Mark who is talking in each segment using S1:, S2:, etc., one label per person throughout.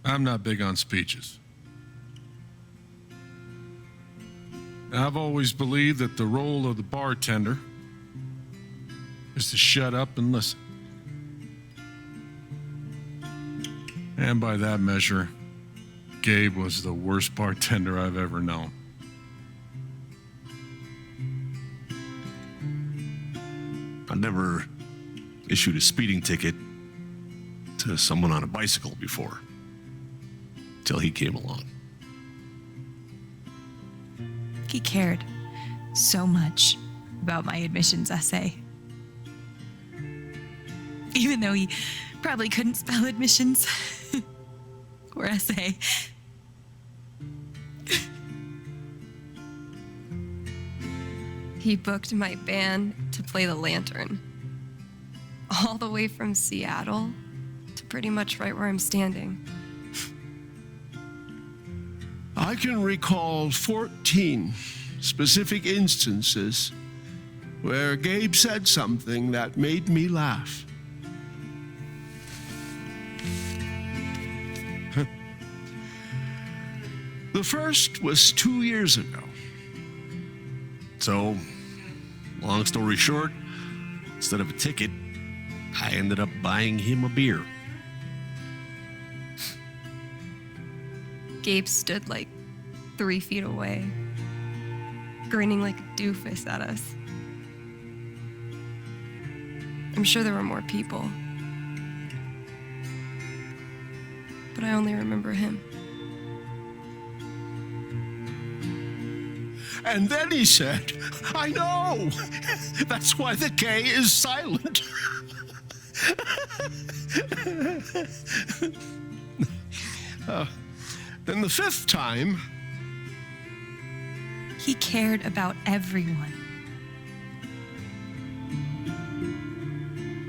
S1: I'm not big on speeches. I've always believed that the role of the bartender is to shut up and listen. And by that measure, Gabe was the worst bartender I've ever known.
S2: I never issued a speeding ticket to someone on a bicycle before, till he came along.
S3: He cared so much about my admissions essay. Even though he probably couldn't spell admissions or essay.
S4: He booked my band to play the Lantern, all the way from Seattle to pretty much right where I'm standing.
S5: I can recall 14 specific instances where Gabe said something that made me laugh. The first was 2 years ago.
S2: So, long story short, instead of a ticket, I ended up buying him a beer.
S4: Gabe stood like 3 feet away, grinning like a doofus at us. I'm sure there were more people, but I only remember him.
S5: And then he said, I know, that's why the K is silent. Then the fifth time,
S3: He cared about everyone.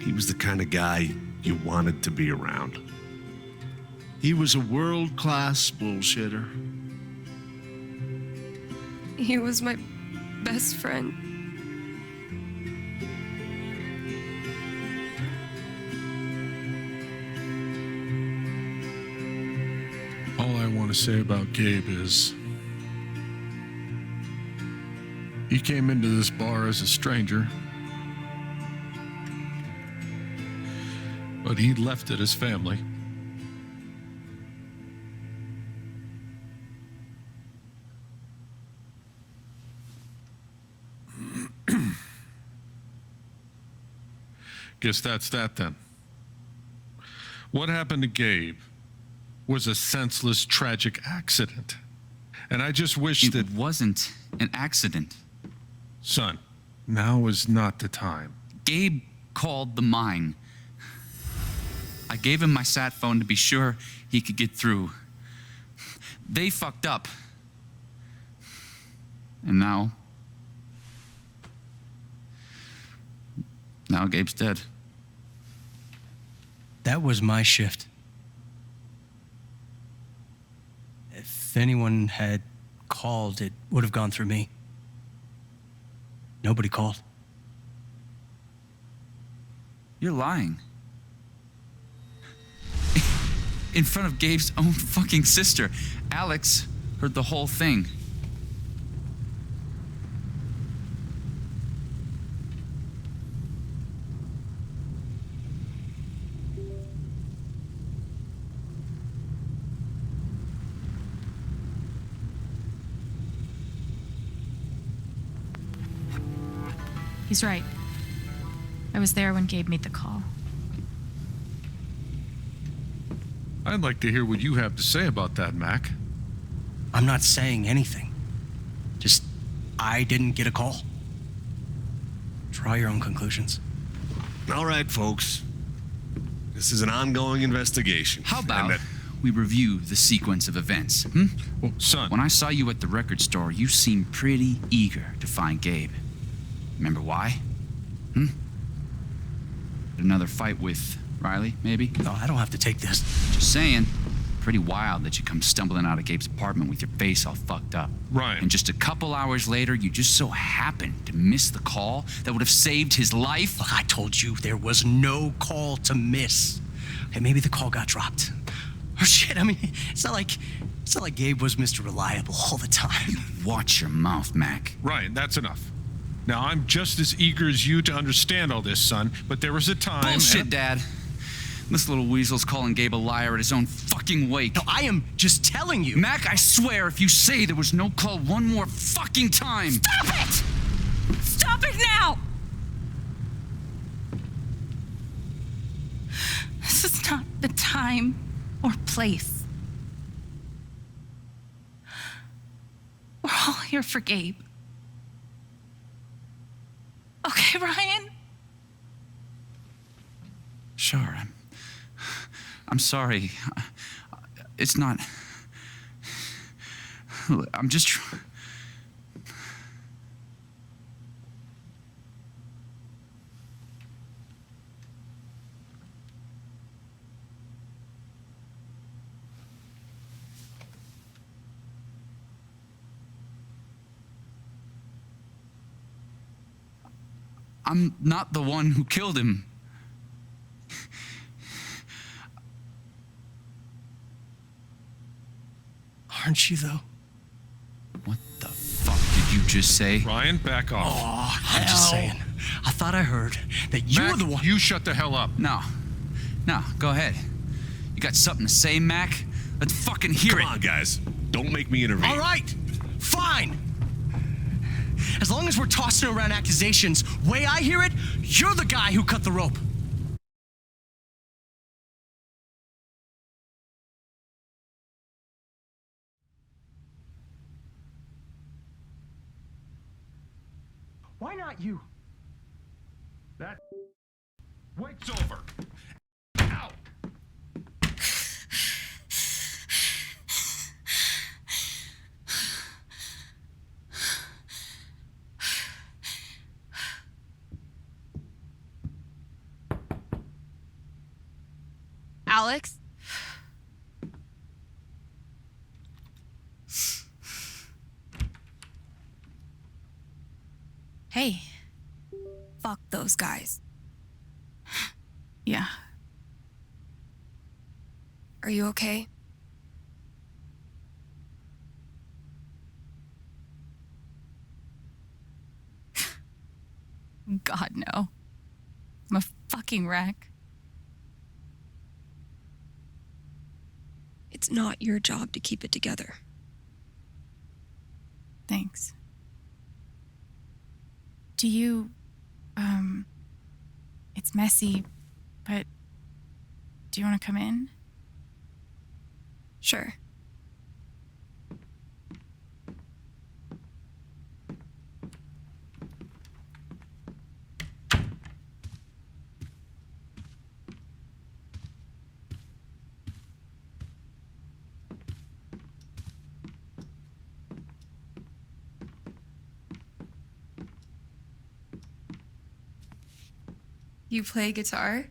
S2: He was the kind of guy you wanted to be around.
S5: he was a world-class bullshitter.
S4: He was my best friend.
S1: All I want to say about Gabe is he came into this bar as a stranger, but he left it as family. Guess that's that then. What happened to Gabe was a senseless, tragic accident. And I just wish that...
S6: It wasn't an accident.
S1: Son, now is not the time.
S6: Gabe called the mine. I gave him my sat phone to be sure he could get through. They fucked up. And now Gabe's dead.
S7: That was my shift. If anyone had called, it would have gone through me. Nobody called.
S6: You're lying. In front of Gabe's own fucking sister. Alex heard the whole thing.
S3: He's right. I was there when Gabe made the call.
S1: I'd like to hear what you have to say about that, Mac.
S7: I'm not saying anything. Just, I didn't get a call. Draw your own conclusions.
S2: All right, folks. This is an ongoing investigation.
S6: How about
S2: And
S6: we review the sequence of events?
S1: Well, son,
S6: When I saw you at the record store, you seemed pretty eager to find Gabe. Remember why? Another fight with Riley, maybe?
S7: No, I don't have to take this.
S6: Just saying. Pretty wild that you come stumbling out of Gabe's apartment with your face all fucked up.
S1: Ryan.
S6: And just a couple hours later, you just so happened to miss the call that would have saved his life.
S7: Look, I told you there was no call to miss. Okay, maybe the call got dropped. Oh shit, I mean, it's not like Gabe was Mr. Reliable all the time.
S6: Watch your mouth, Mac.
S1: Ryan, that's enough. Now, I'm just as eager as you to understand all this, son, but there was a time.
S6: Bullshit, Dad. This little weasel's calling Gabe a liar at his own fucking wake.
S7: No, I am just telling you.
S6: Mac, I swear, if you say there was no call one more fucking time.
S3: Stop it! Stop it now! This is not the time or place. We're all here for Gabe. Okay, Ryan?
S6: Sure, I'm sorry. It's not. I'm just. I'm not the one who killed him.
S7: Aren't you, though?
S6: What the fuck did you just say?
S1: Ryan, back off.
S7: Oh, I'm just saying. I thought I heard that you
S1: Mac,
S7: were the one.
S1: you shut the hell up.
S6: No, go ahead. You got something to say, Mac? Let's fucking hear
S2: Come
S6: it.
S2: on, guys. Don't make me intervene.
S7: All right, fine. As long as we're tossing around accusations, way I hear it, you're the guy who cut the rope. Why not you?
S1: That wait's over. Ow!
S4: Alex?
S3: Hey.
S4: Fuck those guys.
S3: Yeah.
S4: Are you okay?
S3: God, no. I'm a fucking wreck.
S4: It's not your job to keep it together.
S3: Thanks. Do you, it's messy, but do you want to come in?
S4: Sure. You play guitar?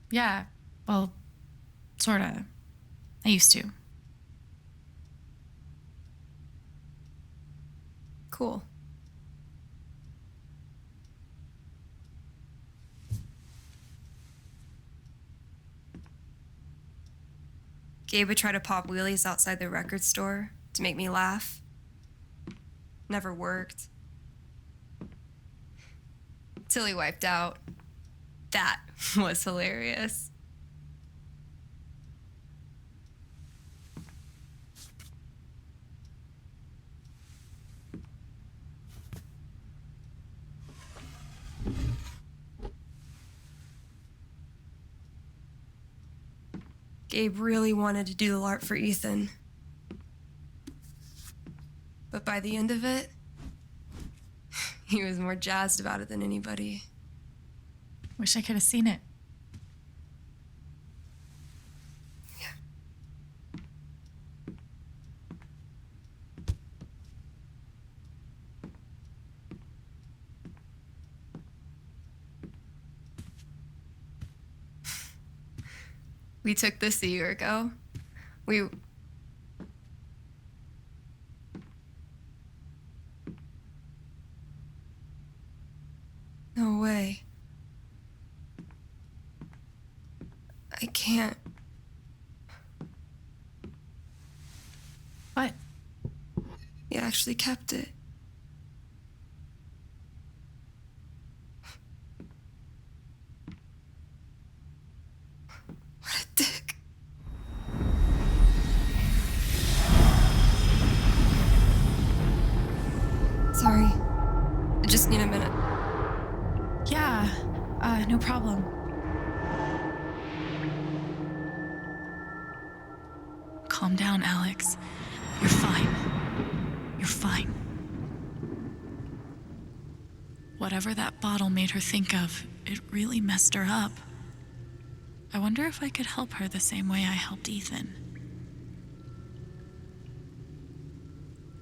S3: Yeah, well, sorta. I used to.
S4: Cool. Gabe would try to pop wheelies outside the record store to make me laugh. Never worked. Till he wiped out. That was hilarious. Gabe really wanted to do the LARP for Ethan. But by the end of it, he was more jazzed about it than anybody.
S3: Wish I could have seen it.
S4: We took this a year ago. No way. can't.
S3: What?
S4: He actually kept it. What a dick. Sorry. I just need a minute.
S3: Yeah, no problem. Calm down, Alex. You're fine. You're fine. Whatever that bottle made her think of, it really messed her up. I wonder if I could help her the same way I helped Ethan.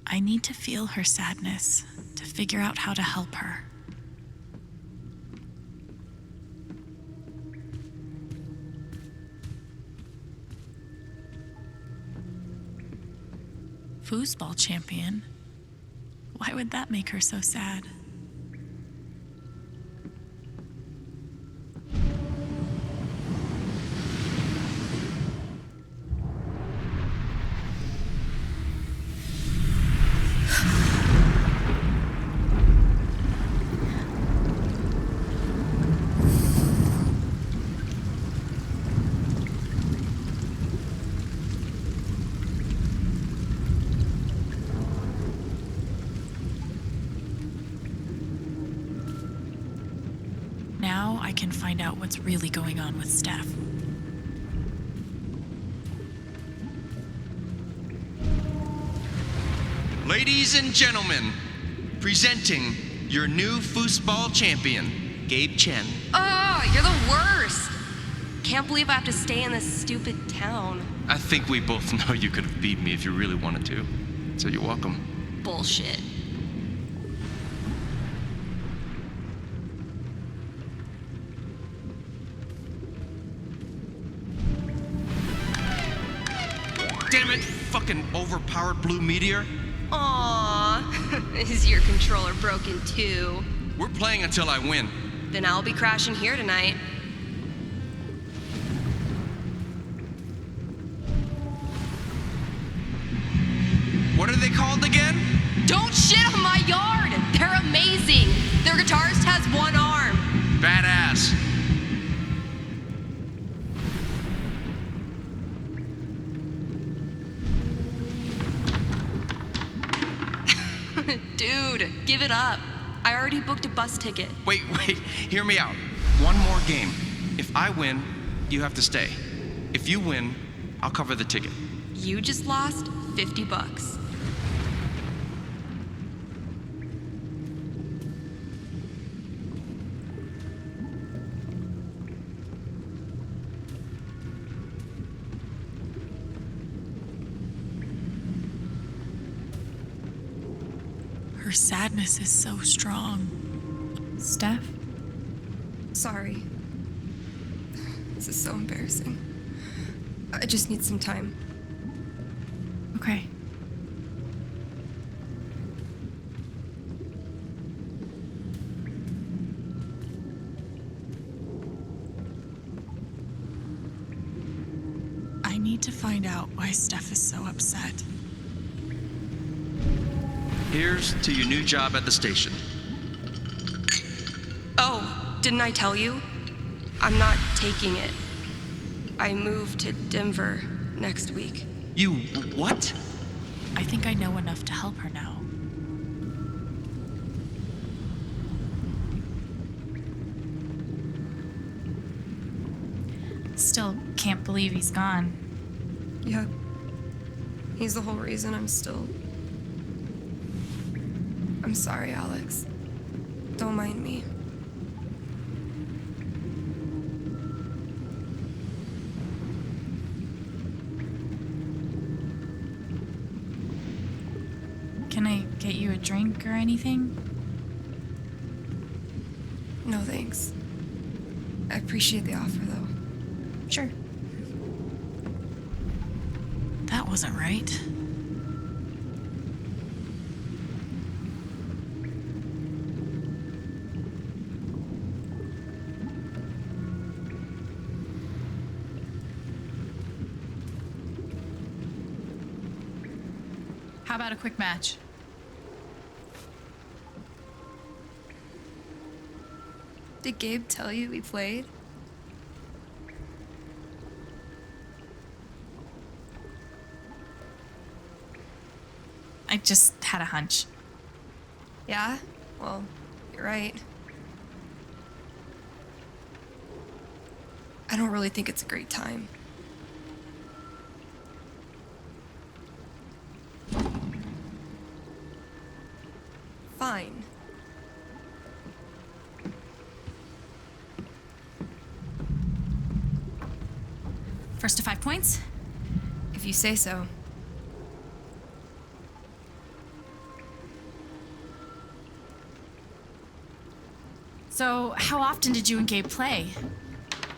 S3: I need to feel her sadness to figure out how to help her. Foosball champion? Why would that make her so sad? Now I can find out what's really going on with Steph.
S8: Ladies and gentlemen, presenting your new foosball champion, Gabe Chen.
S4: Oh, you're the worst. Can't believe I have to stay in this stupid town.
S8: I think we both know you could have beat me if you really wanted to, so you're welcome.
S4: Bullshit.
S8: Damn it, fucking overpowered blue meteor.
S4: Aww, is your controller broken too?
S8: We're playing until I win.
S4: Then I'll be crashing here tonight.
S8: What are they called again?
S4: Don't shit on my yard! They're amazing! Their guitarist has one arm.
S8: Badass.
S4: Dude, give it up. I already booked a bus ticket.
S8: Wait, hear me out. One more game. If I win, you have to stay. If you win, I'll cover the ticket.
S4: You just lost $50.
S3: Her sadness is so strong. Steph?
S4: Sorry. This is so embarrassing. I just need some time.
S3: Okay. I need to find out why Steph is so upset.
S8: Here's to your new job at the station.
S4: Oh, didn't I tell you? I'm not taking it. I move to Denver next week.
S8: You what?
S3: I think I know enough to help her now. Still can't believe he's gone.
S4: Yeah. He's the whole reason I'm still. I'm sorry, Alex. Don't mind me.
S3: Can I get you a drink or anything?
S4: No thanks. I appreciate the offer, though.
S3: Sure. That wasn't right. How about a quick match?
S4: Did Gabe tell you we played?
S3: I just had a hunch.
S4: Yeah? Well, you're right. I don't really think it's a great time. Fine.
S3: First to 5 points?
S4: If you say so.
S3: So, how often did you and Gabe play?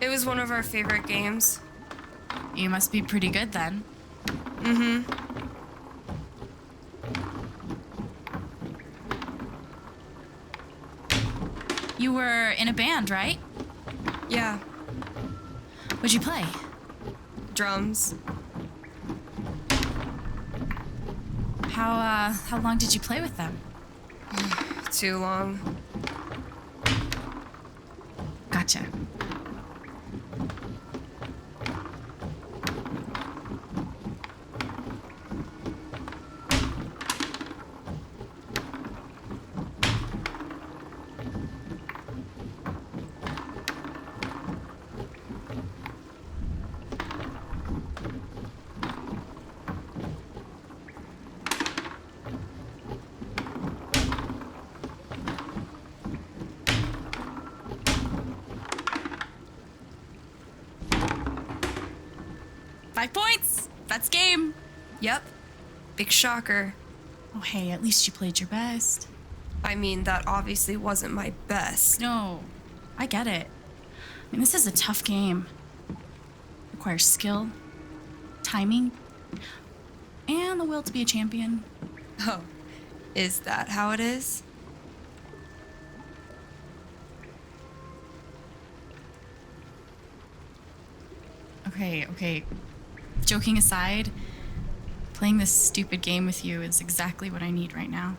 S4: It was one of our favorite games.
S3: You must be pretty good then. You were in a band, right?
S4: Yeah,
S3: What'd you play?
S4: drums.
S3: How long did you play with them?
S4: Too long.
S3: Gotcha. Five points! That's game!
S4: Yep. Big shocker.
S3: Oh, hey, at least you played your best.
S4: I mean, that obviously wasn't my best.
S3: No, I get it. I mean, this is a tough game. Requires skill, timing, and the will to be a champion.
S4: Oh, is that how it is?
S3: Okay. Joking aside, playing this stupid game with you is exactly what I need right now.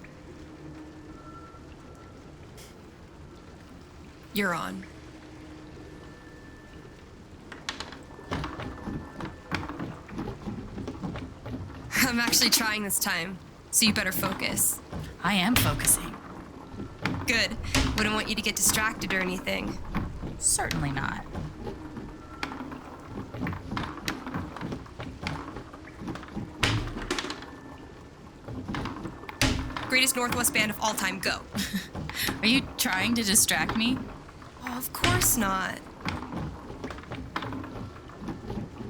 S4: You're on. I'm actually trying this time, so you better focus.
S3: I am focusing.
S4: Good. Wouldn't want you to get distracted or anything.
S3: Certainly not.
S4: Greatest Northwest band of all time, go.
S3: Are you trying to distract me?
S4: Oh, of course not.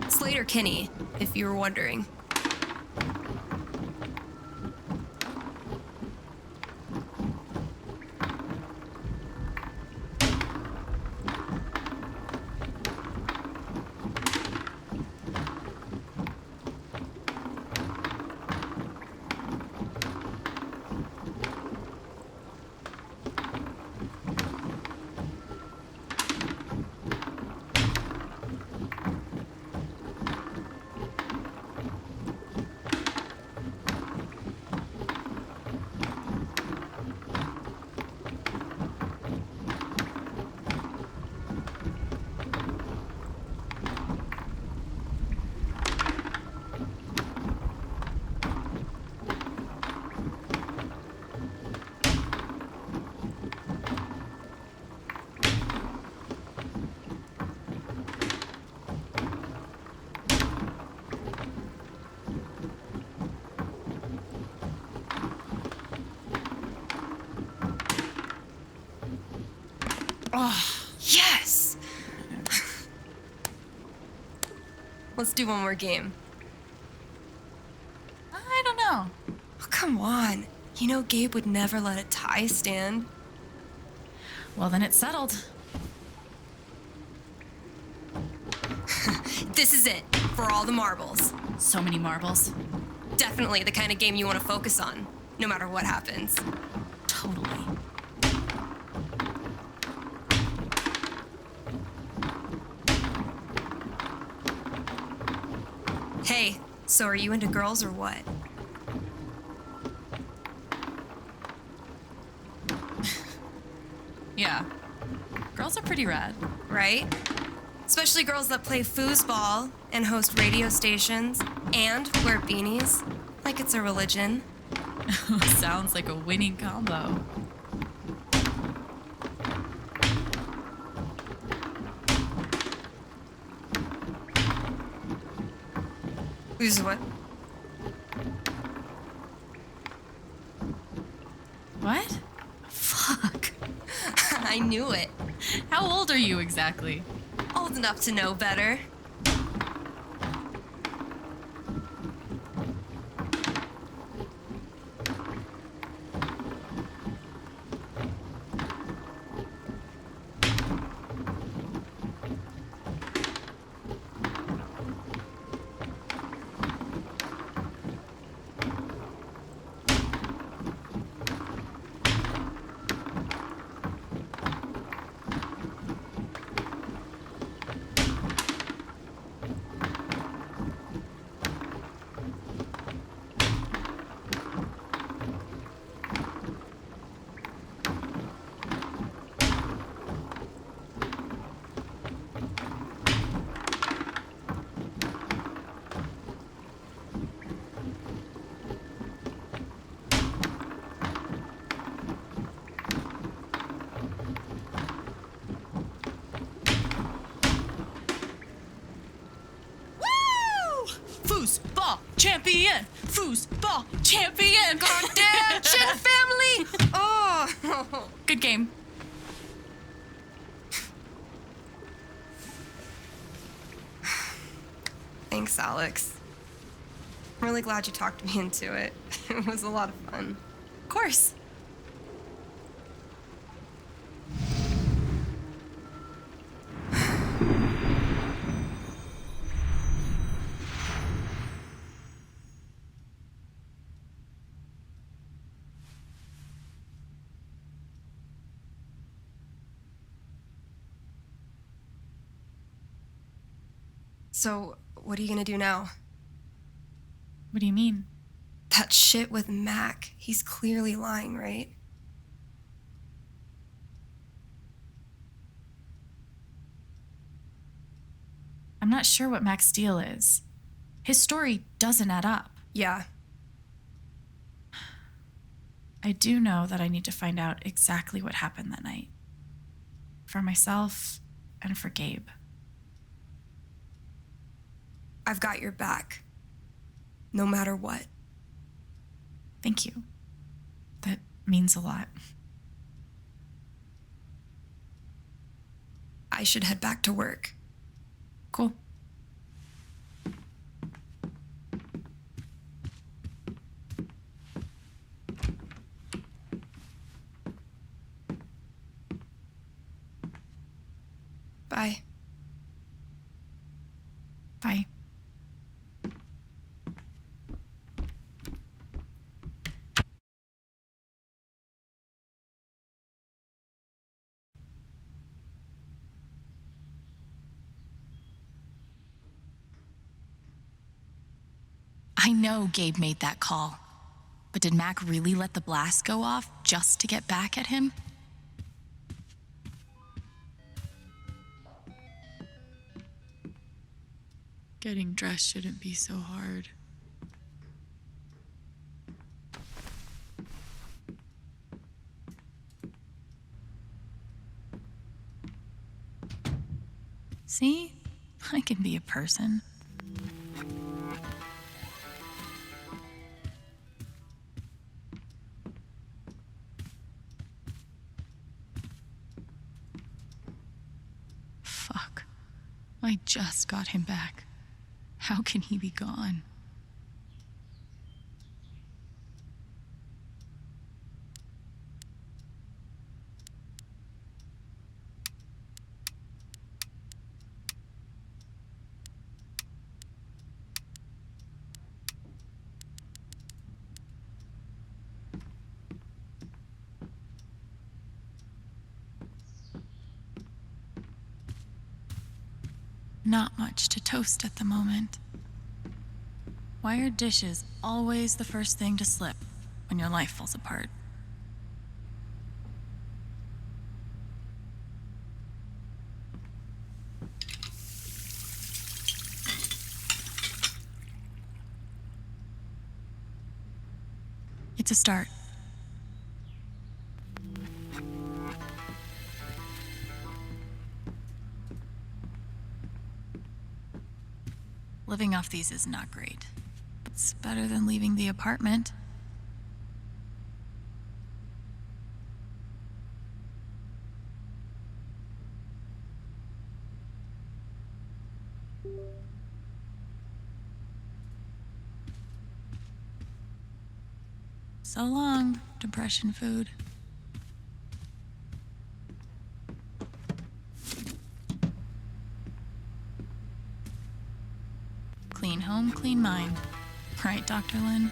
S4: Slater Kinney, if you were wondering. Yes! Let's do one more game.
S3: I don't know.
S4: Oh, come on. You know Gabe would never let a tie stand.
S3: Well, then it's settled.
S4: This is it, for all the marbles.
S3: So many marbles.
S4: Definitely the kind of game you want to focus on, no matter what happens.
S3: Totally.
S4: Hey, so are you into girls or what?
S3: Girls are pretty rad.
S4: right? Especially girls that play foosball and host radio stations and wear beanies like it's a religion.
S3: Sounds like a winning combo.
S4: Who's what?
S3: What? Fuck.
S4: I knew it.
S3: How old are you exactly?
S4: Old enough to know better.
S3: Foosball champion! Foosball champion!
S4: Goddamn Chin family! Oh!
S3: Good game.
S4: Thanks, Alex. I'm really glad you talked me into it. It was a lot of fun.
S3: Of course.
S4: So, what are you gonna do now?
S3: What do you mean?
S4: That shit with Mac, he's clearly lying, right?
S3: I'm not sure what Mac's deal is. His story doesn't add up.
S4: Yeah.
S3: I do know that I need to find out exactly what happened that night. For myself and for Gabe.
S4: I've got your back. No matter what.
S3: Thank you. That means a lot.
S4: I should head back to work.
S3: Cool.
S4: Bye.
S3: Bye.
S9: I know Gabe made that call, but did Mac really let the blast go off just to get back at him?
S3: Getting dressed shouldn't be so hard. See? I can be a person. Fuck. I just got him back. How can he be gone? Not much to toast at the moment. Why are dishes always the first thing to slip when your life falls apart?
S9: It's a start. Living off these is not great. It's better than leaving the apartment. So long, depression food. Clean home, clean mind. Right, Dr. Lin?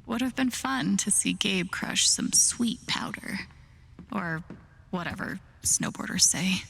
S9: Would have been fun to see Gabe crush some sweet powder. Or whatever snowboarders say.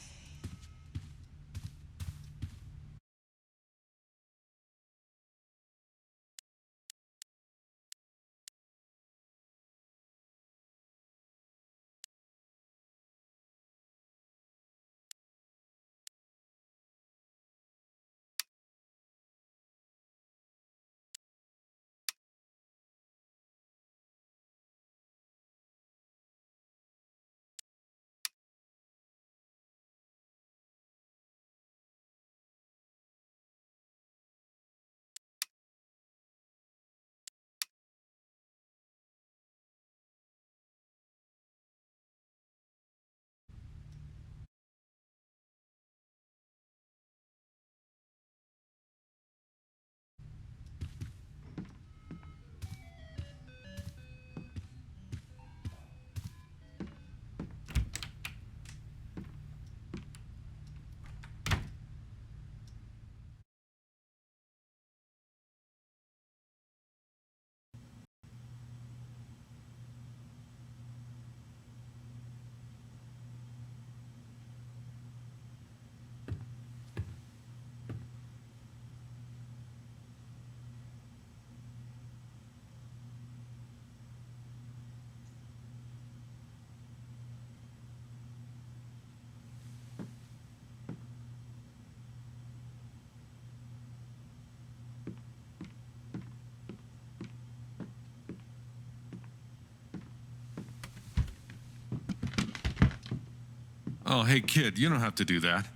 S1: Oh, hey, kid, you don't have to do that.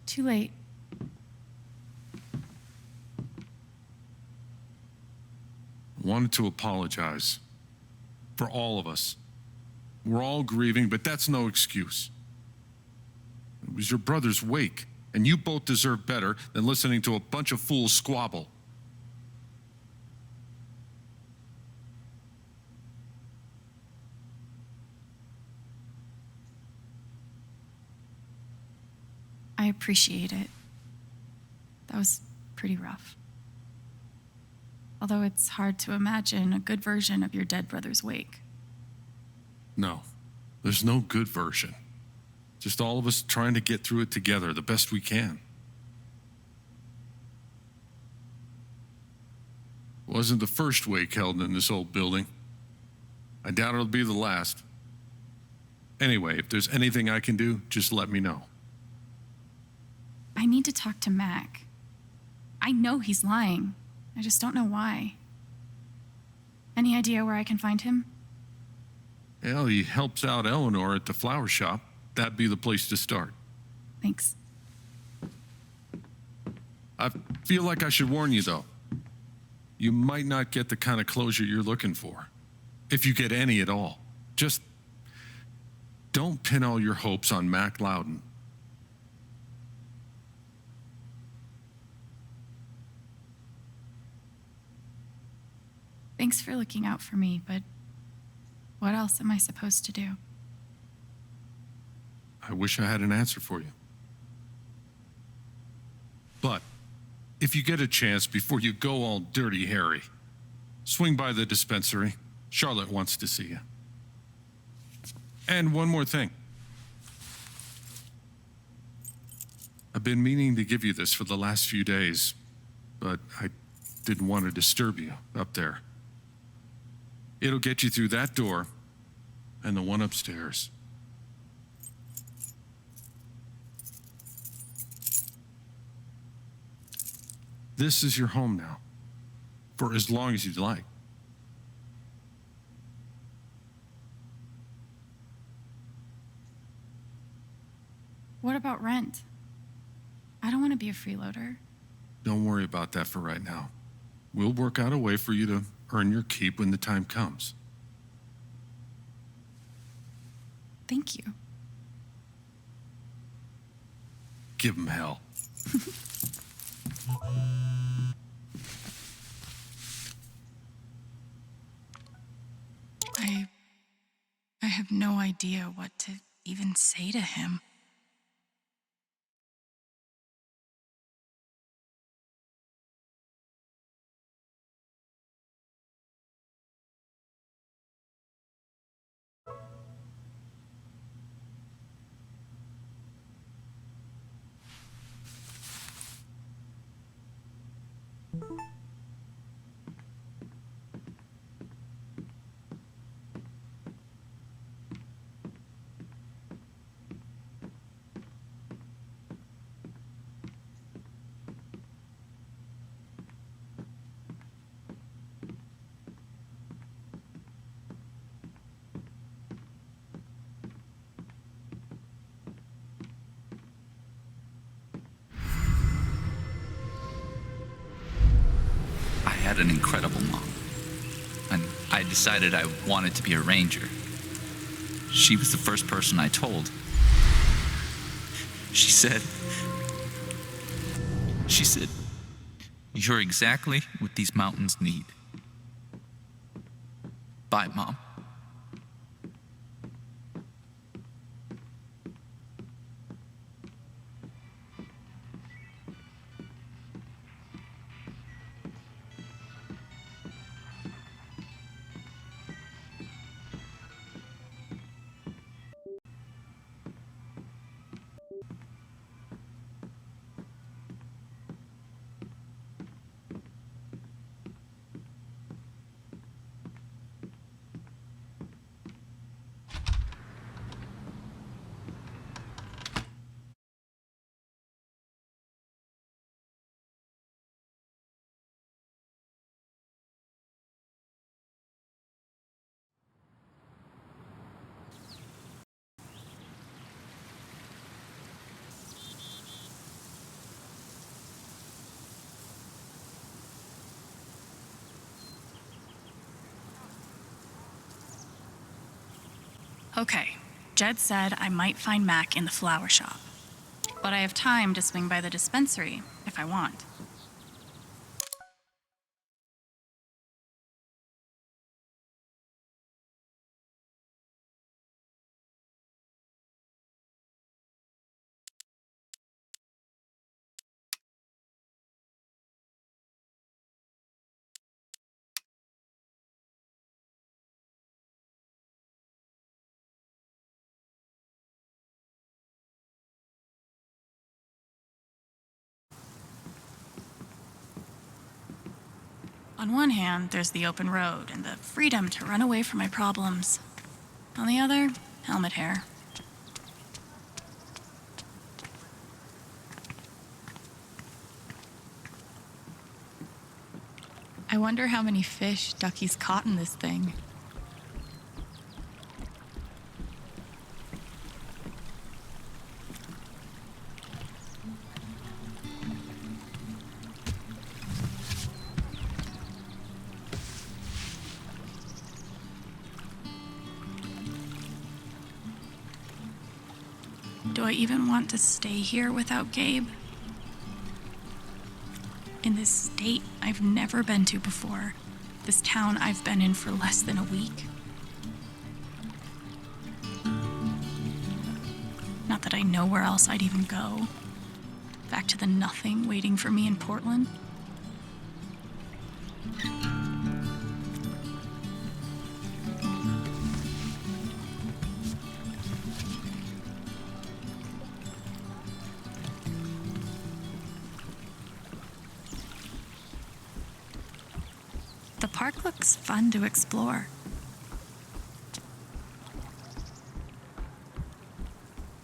S3: Too late.
S1: Wanted to apologize for all of us. We're all grieving, but that's no excuse. It was your brother's wake, and you both deserve better than listening to a bunch of fools squabble.
S3: I appreciate it. That was pretty rough. Although it's hard to imagine a good version of your dead brother's wake.
S1: No, there's no good version. Just all of us trying to get through it together the best we can. Wasn't the first wake held in this old building. I doubt it'll be the last. Anyway, if there's anything I can do, just let me know.
S3: I need to talk to Mac. I know he's lying. I just don't know why. Any idea where I can find him?
S1: Well, he helps out Eleanor at the flower shop. That'd be the place to start.
S3: Thanks.
S1: I feel like I should warn you, though. You might not get the kind of closure you're looking for. If you get any at all. Just don't pin all your hopes on Mac Loudon.
S3: Thanks for looking out for me, but what else am I supposed to do?
S1: I wish I had an answer for you. But if you get a chance before you go all dirty Harry, swing by the dispensary. Charlotte wants to see you. And one more thing. I've been meaning to give you this for the last few days, but I didn't want to disturb you up there. It'll get you through that door and the one upstairs. This is your home now, for as long as you'd like.
S3: What about rent? I don't want to be a freeloader.
S1: Don't worry about that for right now. We'll work out a way for you to earn your keep when the time comes.
S3: Thank you.
S1: Give him hell.
S9: I have no idea what to even say to him.
S6: I had an incredible mom, and I decided I wanted to be a ranger. She was the first person I told. She said, "You're exactly what these mountains need." Bye, Mom.
S3: Okay, Jed said I might find Mac in the flower shop. But I have time to swing by the dispensary if I want. On one hand, there's the open road and the freedom to run away from my problems. On the other, helmet hair.
S9: I wonder how many fish Ducky's caught in this thing.
S3: Do I even want to stay here without Gabe? In this state I've never been to before. This town I've been in for less than a week. Not that I know where else I'd even go. Back to the nothing waiting for me in Portland. The park looks fun to explore.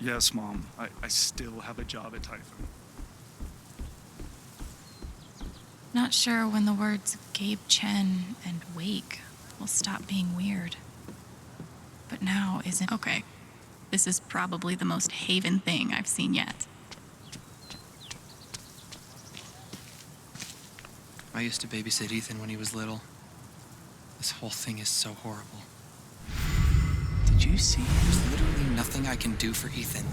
S10: Yes, Mom. I still have a job at Typhon.
S9: Not sure when the words Gabe Chen and Wake will stop being weird. But now isn't. Okay. This is probably the most Haven thing I've seen yet.
S11: I used to babysit Ethan when he was little. This whole thing is so horrible. Did you see? There's literally nothing I can do for Ethan.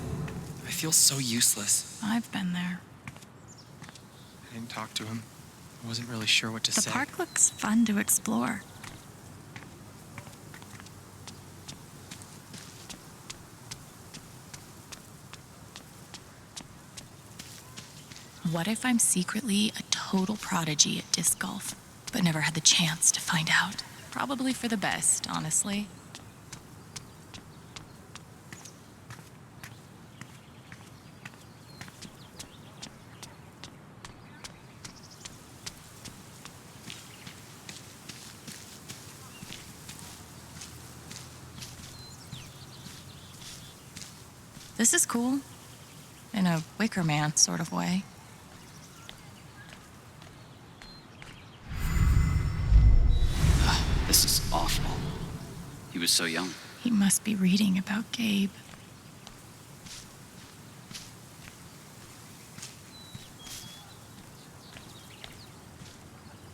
S11: I feel so useless.
S9: I've been there.
S11: I didn't talk to him. I wasn't really sure what to
S9: The
S11: say.
S9: park looks fun to explore. What if I'm secretly a total prodigy at disc golf, but never had the chance to find out? Probably for the best, honestly. This is cool. In a Wicker Man sort of way.
S12: This is awful. He was so young.
S9: He must be reading about Gabe.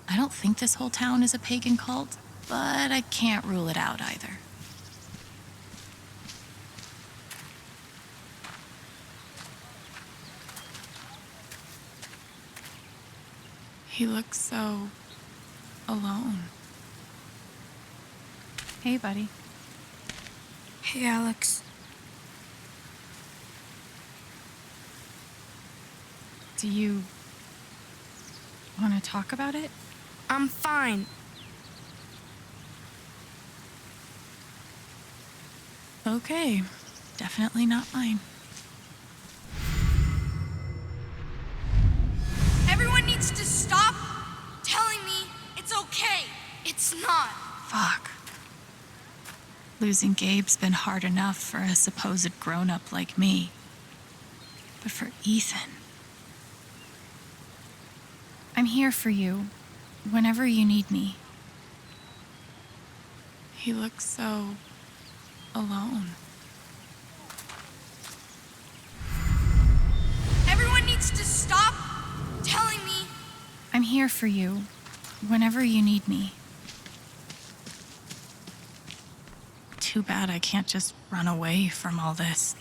S9: I don't think this whole town is a pagan cult, but I can't rule it out either. He looks so alone. Hey, buddy.
S13: Hey, Alex.
S9: Do you want to talk about it?
S13: I'm fine.
S9: Okay. Definitely not mine.
S13: Everyone needs to stop telling me it's okay. It's not.
S9: Fuck. Losing Gabe's been hard enough for a supposed grown-up like me. But for Ethan... I'm here for you, whenever you need me. He looks so... alone.
S13: Everyone needs to stop telling me.
S9: I'm here for you, whenever you need me. Too bad I can't just run away from all this.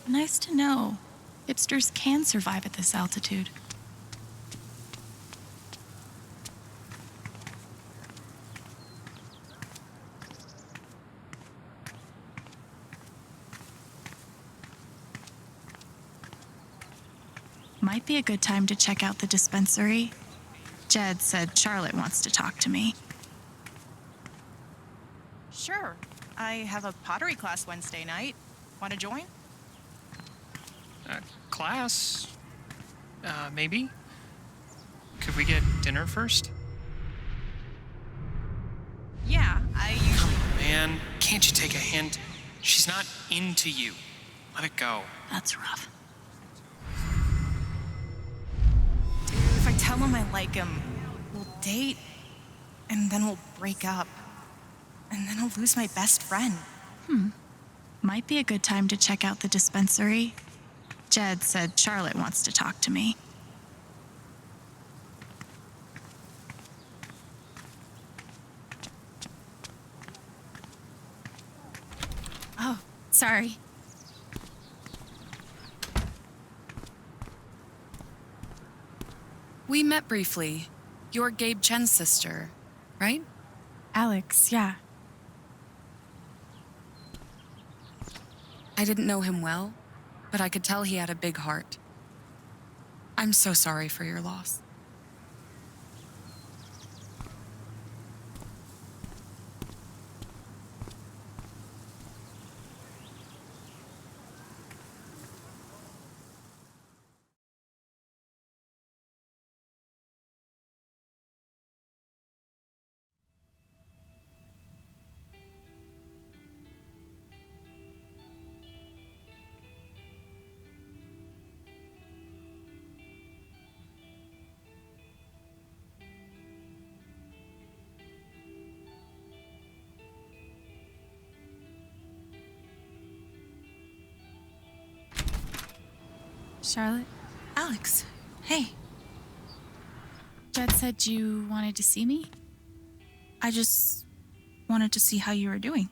S9: Nice to know. Hipsters can survive at this altitude. Might be a good time to check out the dispensary. Jed said Charlotte wants to talk to me.
S14: Sure. I have a pottery class Wednesday night. Want to join?
S8: Class? Maybe? Could we get dinner first?
S14: Yeah, I usually...
S8: Come on, man. Can't you take a hint? She's not into you. Let it go.
S9: That's rough.
S14: Dude, if I tell him I like him, we'll date, and then we'll break up. And then I'll lose my best friend.
S9: Might be a good time to check out the dispensary. Jed said Charlotte wants to talk to me. Oh, sorry.
S15: We met briefly. You're Gabe Chen's sister, right?
S14: Alex, yeah.
S15: I didn't know him well, but I could tell he had a big heart. I'm so sorry for your loss.
S3: Charlotte?
S14: Alex, hey.
S3: Jed said you wanted to see me?
S14: I just wanted to see how you were doing.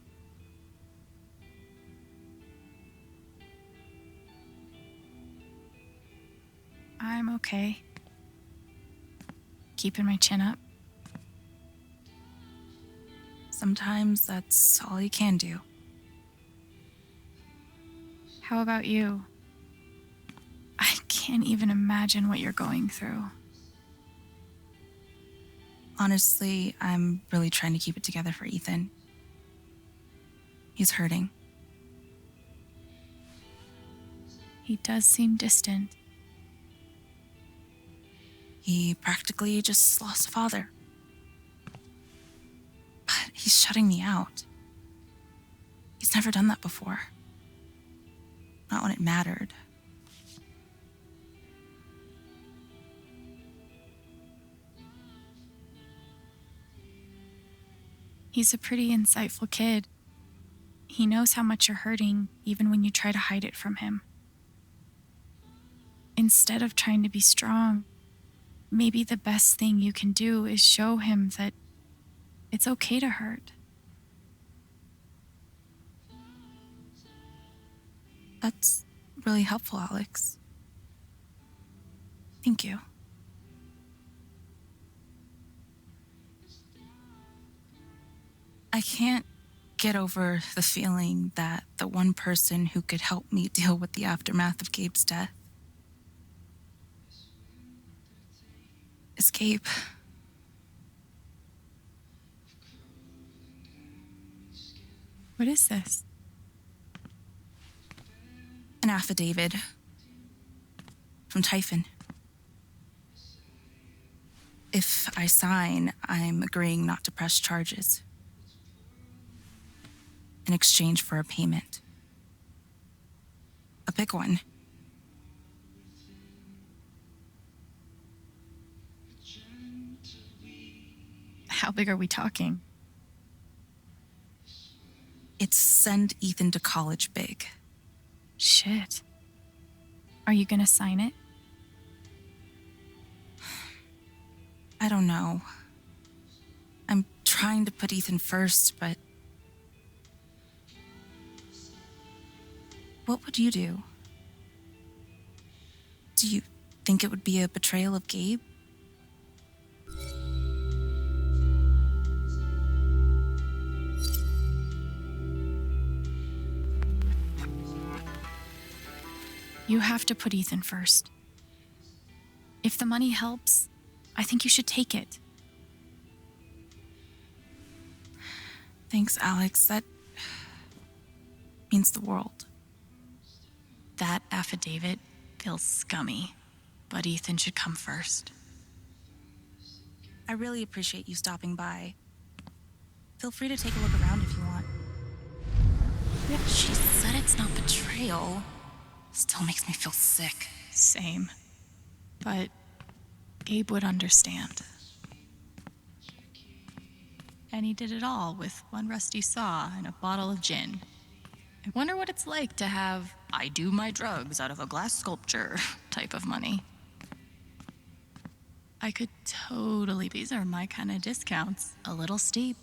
S3: I'm okay. Keeping my chin up.
S14: Sometimes that's all you can do.
S3: How about you? I can't even imagine what you're going through.
S14: Honestly, I'm really trying to keep it together for Ethan. He's hurting.
S3: He does seem distant.
S14: He practically just lost a father. But he's shutting me out. He's never done that before. Not when it mattered.
S3: He's a pretty insightful kid. He knows how much you're hurting, even when you try to hide it from him. Instead of trying to be strong, maybe the best thing you can do is show him that it's okay to hurt.
S14: That's really helpful, Alex. Thank you. I can't get over the feeling that the one person who could help me deal with the aftermath of Gabe's death is Gabe.
S3: What is this?
S14: An affidavit from Typhon. If I sign, I'm agreeing not to press charges in exchange for a payment. A big one.
S3: How big are we talking?
S14: It's send Ethan to college big.
S3: Shit. Are you gonna sign it?
S14: I don't know. I'm trying to put Ethan first, but what would you do? Do you think it would be a betrayal of Gabe?
S3: You have to put Ethan first. If the money helps, I think you should take it.
S14: Thanks, Alex. That means the world.
S3: That affidavit feels scummy, but Ethan should come first.
S14: I really appreciate you stopping by. Feel free to take a look around if you want.
S3: She said it's not betrayal. Still makes me feel sick. Same. But Gabe would understand. And he did it all with one rusty saw and a bottle of gin. I wonder what it's like to have I do my drugs out of a glass sculpture type of money. I could totally, these are my kind of discounts. A little steep.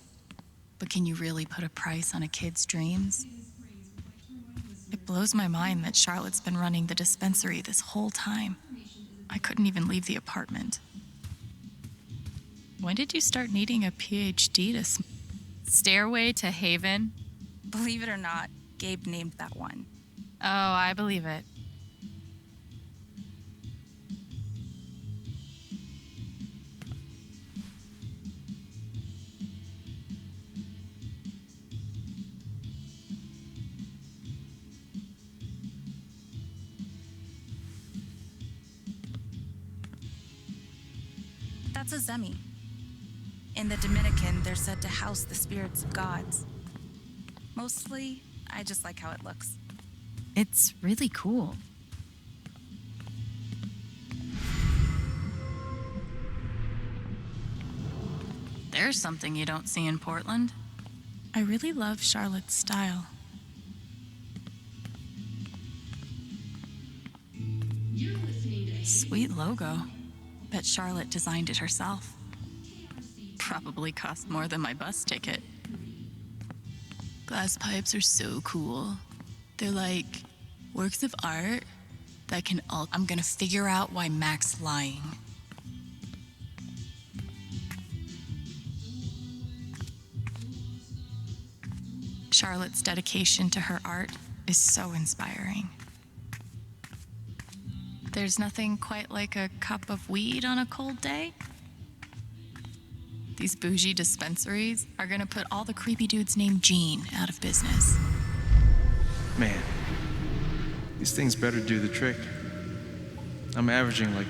S3: But can you really put a price on a kid's dreams? It blows my mind that Charlotte's been running the dispensary this whole time. I couldn't even leave the apartment. When did you start needing a PhD to
S9: Stairway to Haven?
S14: Believe it or not, Gabe named that one.
S9: Oh, I believe it.
S14: That's a Zemi. In the Dominican, they're said to house the spirits of gods. Mostly, I just like how it looks.
S3: It's really cool. There's something you don't see in Portland. I really love Charlotte's style. Sweet logo. Bet Charlotte designed it herself. Probably cost more than my bus ticket. Glass pipes are so cool. They're like works of art that can all. I'm gonna figure out why Mac's lying. Charlotte's dedication to her art is so inspiring. There's nothing quite like a cup of weed on a cold day. These bougie dispensaries are gonna put all the creepy dudes named Gene out of business.
S16: Man, these things better do the trick. I'm averaging like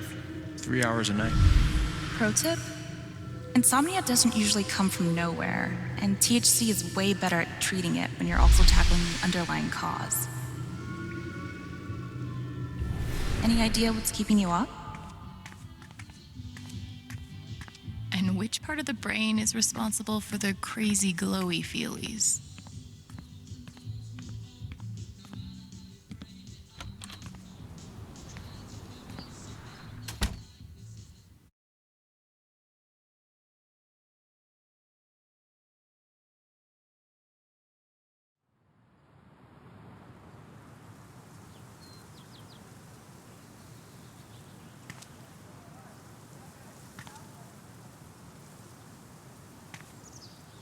S16: 3 hours a night.
S14: Pro tip? Insomnia doesn't usually come from nowhere, and THC is way better at treating it when you're also tackling the underlying cause. Any idea what's keeping you up?
S3: And which part of the brain is responsible for the crazy glowy feelies?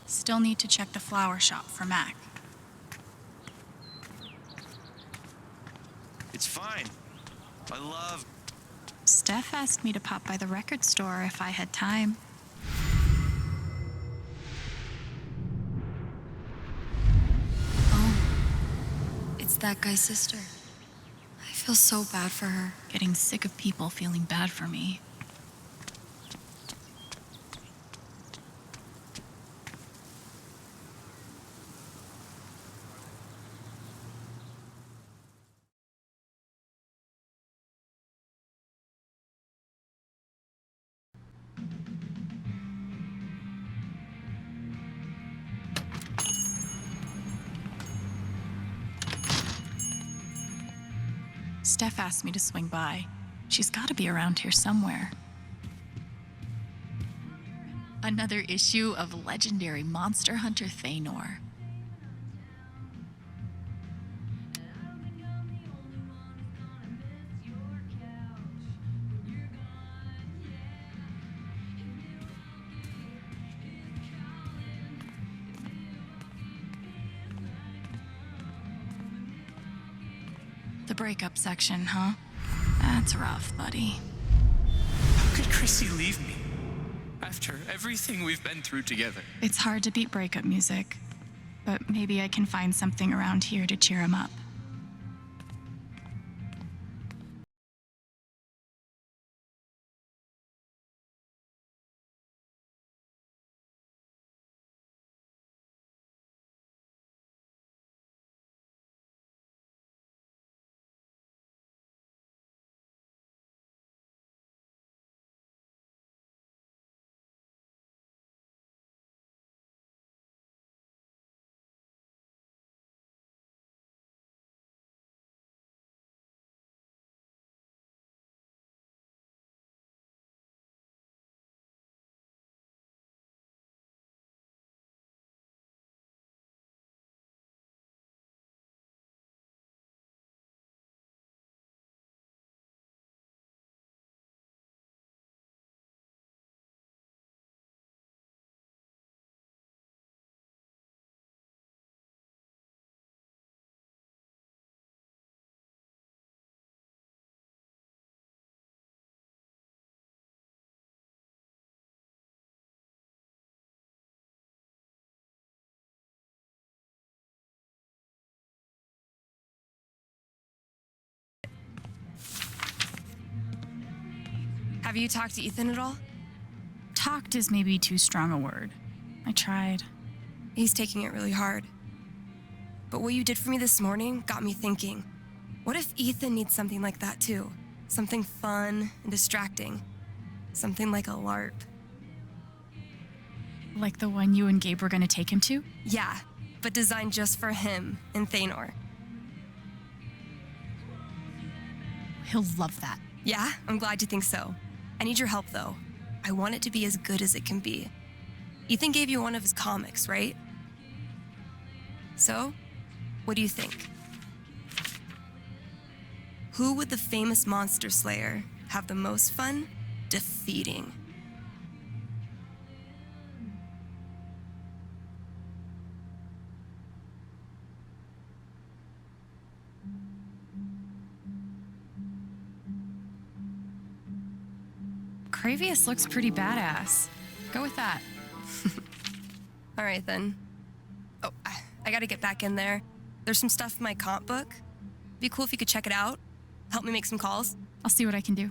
S3: Still need to check the flower shop for Mac.
S17: It's fine. I love...
S3: Steph asked me to pop by the record store if I had time.
S4: Oh, it's that guy's sister. I feel so bad for her.
S3: Getting sick of people feeling bad for me. Steph asked me to swing by. She's got to be around here somewhere. Another issue of legendary monster hunter Thanor. The breakup section, huh? That's rough, buddy.
S11: How could Chrissy leave me? After everything we've been through together.
S3: It's hard to beat breakup music, but maybe I can find something around here to cheer him up.
S4: Have you talked to Ethan at all?
S9: Talked is maybe too strong a word. I tried.
S4: He's taking it really hard. But what you did for me this morning got me thinking. What if Ethan needs something like that too? Something fun and distracting. Something like a LARP.
S9: Like the one you and Gabe were gonna take him to?
S4: Yeah, but designed just for him and Thanor.
S9: He'll love that.
S4: Yeah, I'm glad you think so. I need your help though. I want it to be as good as it can be. Ethan gave you one of his comics, right? So, what do you think? Who would the famous monster slayer have the most fun defeating?
S9: Cravius looks pretty badass. Go with that.
S4: All right, then. Oh, I gotta get back in there. There's some stuff in my comp book. Be cool if you could check it out. Help me make some calls.
S9: I'll see what I can do.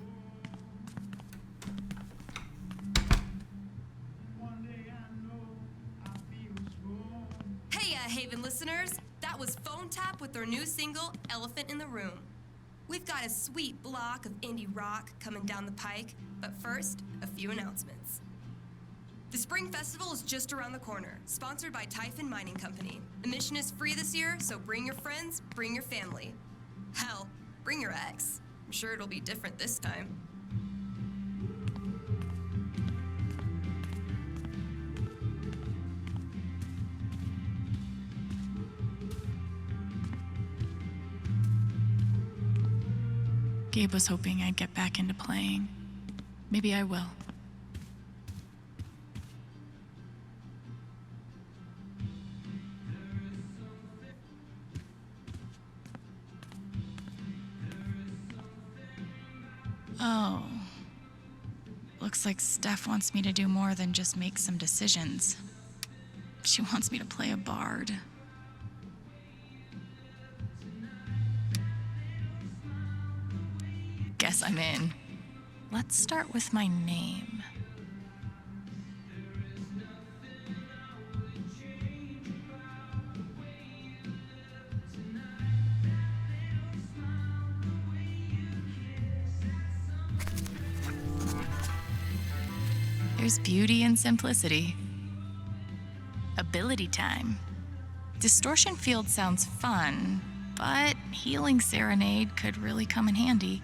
S4: Hey, Haven listeners. That was Phone Tap with their new single, Elephant in the Room. We've got a sweet block of indie rock coming down the pike, but first, a few announcements. The Spring Festival is just around the corner, sponsored by Typhon Mining Company. Admission is free this year, so bring your friends, bring your family. Hell, bring your ex. I'm sure it'll be different this time.
S9: Gabe was hoping I'd get back into playing. Maybe I will. Oh. Looks like Steph wants me to do more than just make some decisions. She wants me to play a bard. Guess I'm in. Let's start with my name. There's beauty in simplicity. Ability time. Distortion field sounds fun, but healing serenade could really come in handy.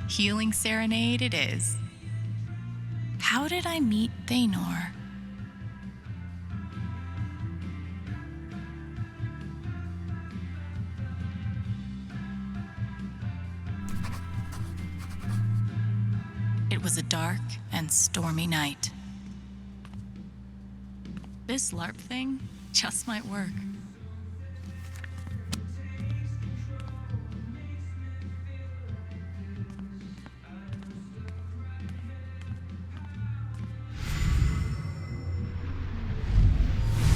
S9: Healing serenade it is. How did I meet Thanor? It was a dark and stormy night. This LARP thing just might work.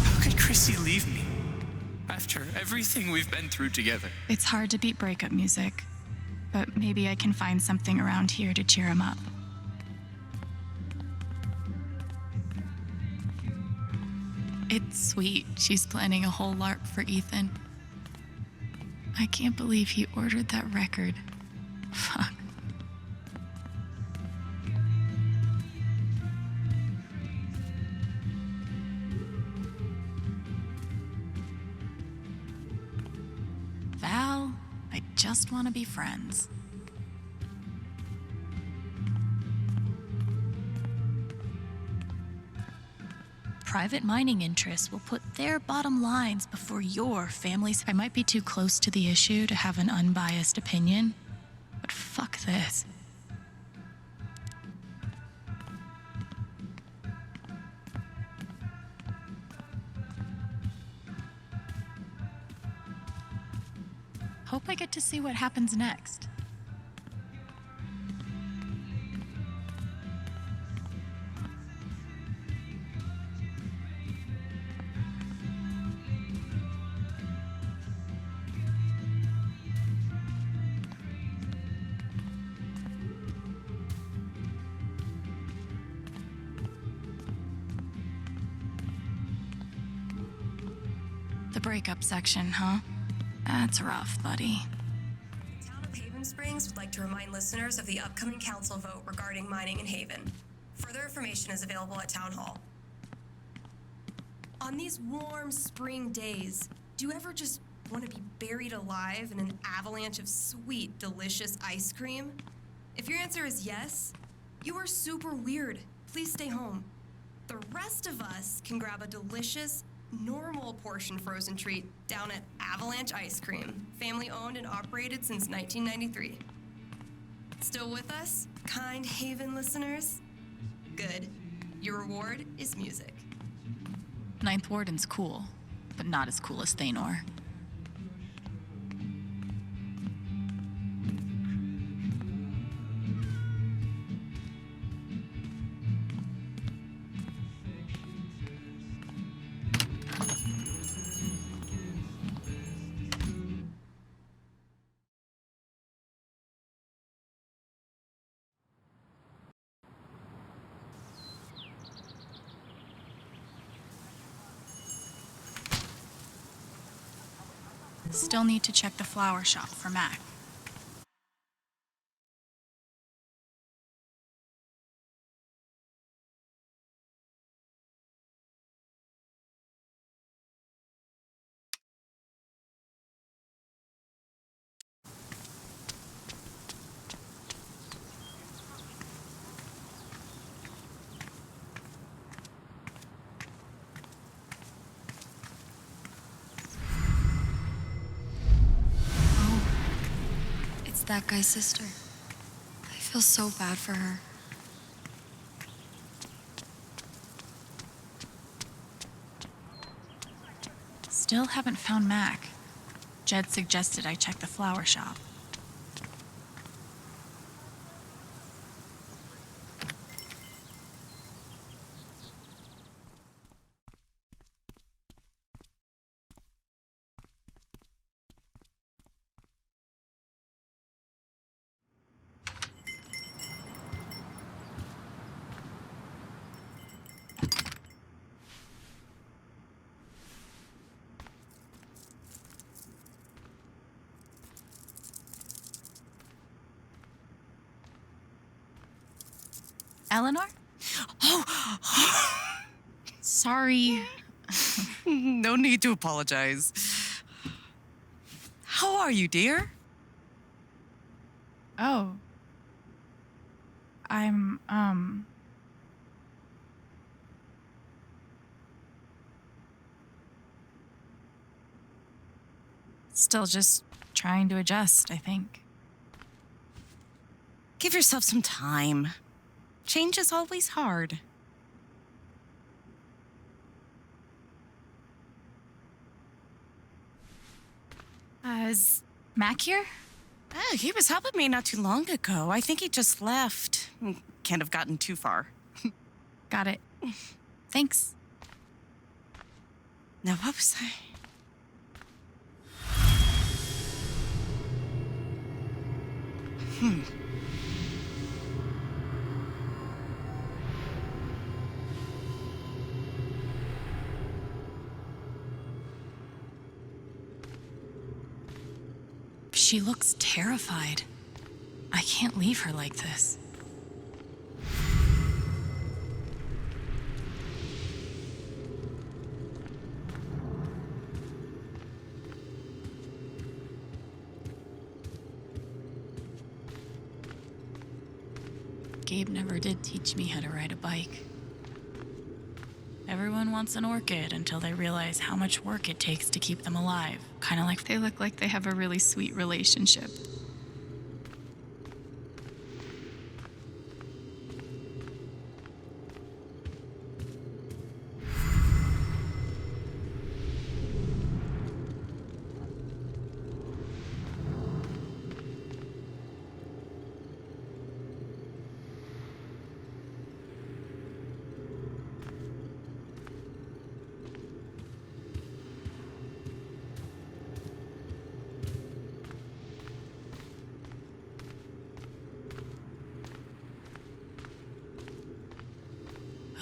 S11: How could Chrissy leave me? After everything we've been through together.
S9: It's hard to beat breakup music, but maybe I can find something around here to cheer him up. It's sweet she's planning a whole LARP for Ethan. I can't believe he ordered that record. Fuck. Val, I just want to be friends. Private mining interests will put their bottom lines before your family's. I might be too close to the issue to have an unbiased opinion, but fuck this. Hope I get to see what happens next.
S3: The breakup section, huh? That's rough, buddy.
S4: Town of Haven Springs would like to remind listeners of the upcoming council vote regarding mining in Haven. Further information is available at Town Hall. On these warm spring days, do you ever just want to be buried alive in an avalanche of sweet, delicious ice cream? If your answer is yes, you are super weird. Please stay home. The rest of us can grab a delicious, normal portion frozen treat down at Avalanche Ice Cream, family owned and operated since 1993. Still with us, kind Haven listeners? Good. Your reward is music.
S3: Ninth Warden's cool, but not as cool as Thanor. Still need to check the flower shop for Mac.
S13: That guy's sister. I feel so bad for her.
S3: Still haven't found Mac. Jed suggested I check the flower shop. Eleanor?
S15: Oh!
S3: Sorry.
S15: No need to apologize. How are you, dear?
S3: Oh. I'm, still just trying to adjust, I think.
S15: Give yourself some time. Change is always hard.
S3: Is Mac here?
S15: He was helping me not too long ago. I think he just left. Can't have gotten too far.
S3: Got it. Thanks.
S15: Now, what was I?
S3: She looks terrified. I can't leave her like this. Gabe never did teach me how to ride a bike. Everyone wants an orchid until they realize how much work it takes to keep them alive. Kind of like they look like they have a really sweet relationship.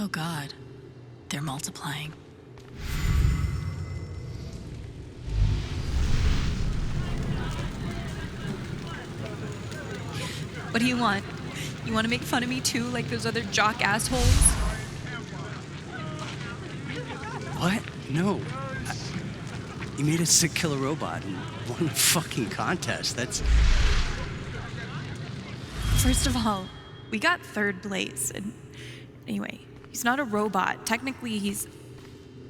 S3: Oh God, they're multiplying.
S18: What do you want? You want to make fun of me too, like those other jock assholes?
S7: What? No. You made a sick killer robot and won a fucking contest. That's...
S18: First of all, we got third place. And anyway, he's not a robot. Technically, he's...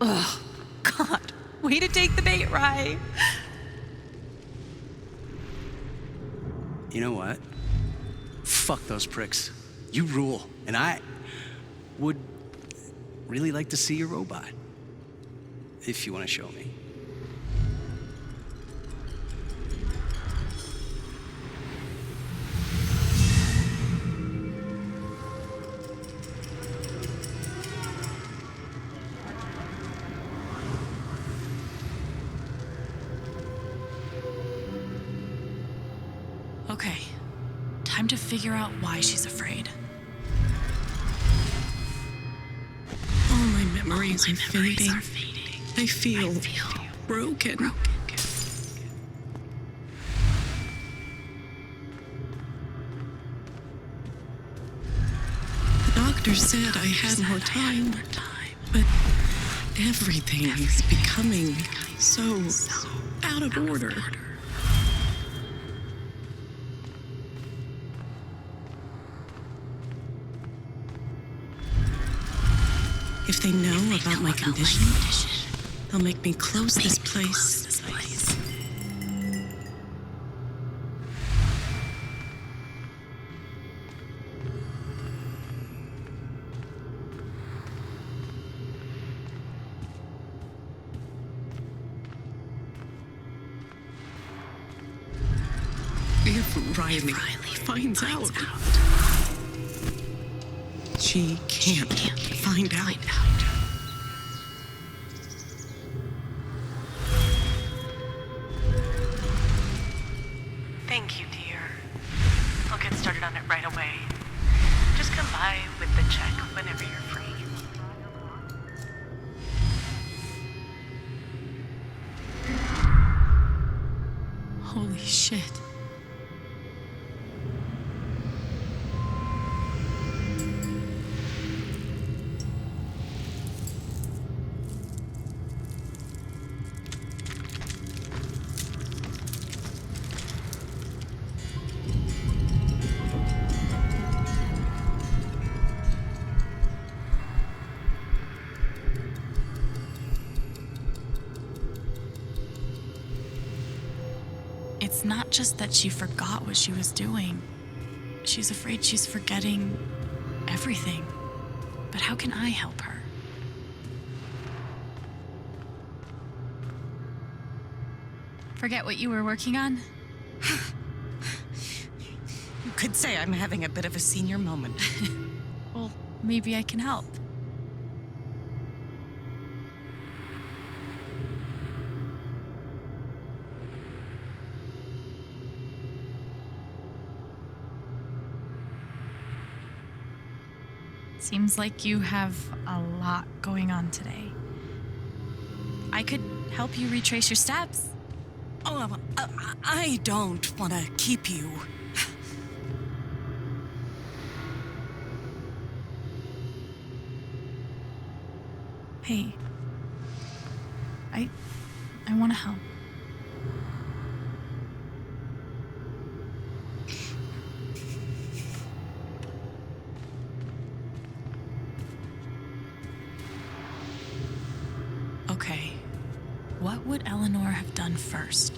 S18: Ugh. God. Way to take the bait, Rye.
S7: You know what? Fuck those pricks. You rule. And I would really like to see your robot. If you want to show me.
S3: Okay, time to figure out why she's afraid.
S19: All my memories are fading. I feel broken. The doctor said I had more time, but everything is becoming so out of order. If they know about my condition, they'll make me close this place. If Riley finds out, she can't find out.
S20: Thank you, dear. I'll get started on it right away. Just come by with the check whenever you're free.
S3: Holy shit. It's not just that she forgot what she was doing. She's afraid she's forgetting everything. But how can I help her? Forget what you were working on?
S19: You could say I'm having a bit of a senior moment.
S3: Well, maybe I can help. Seems like you have a lot going on today. I could help you retrace your steps.
S19: Oh, I don't want to keep you.
S3: Hey, I want to help. Okay, what would Eleanor have done first?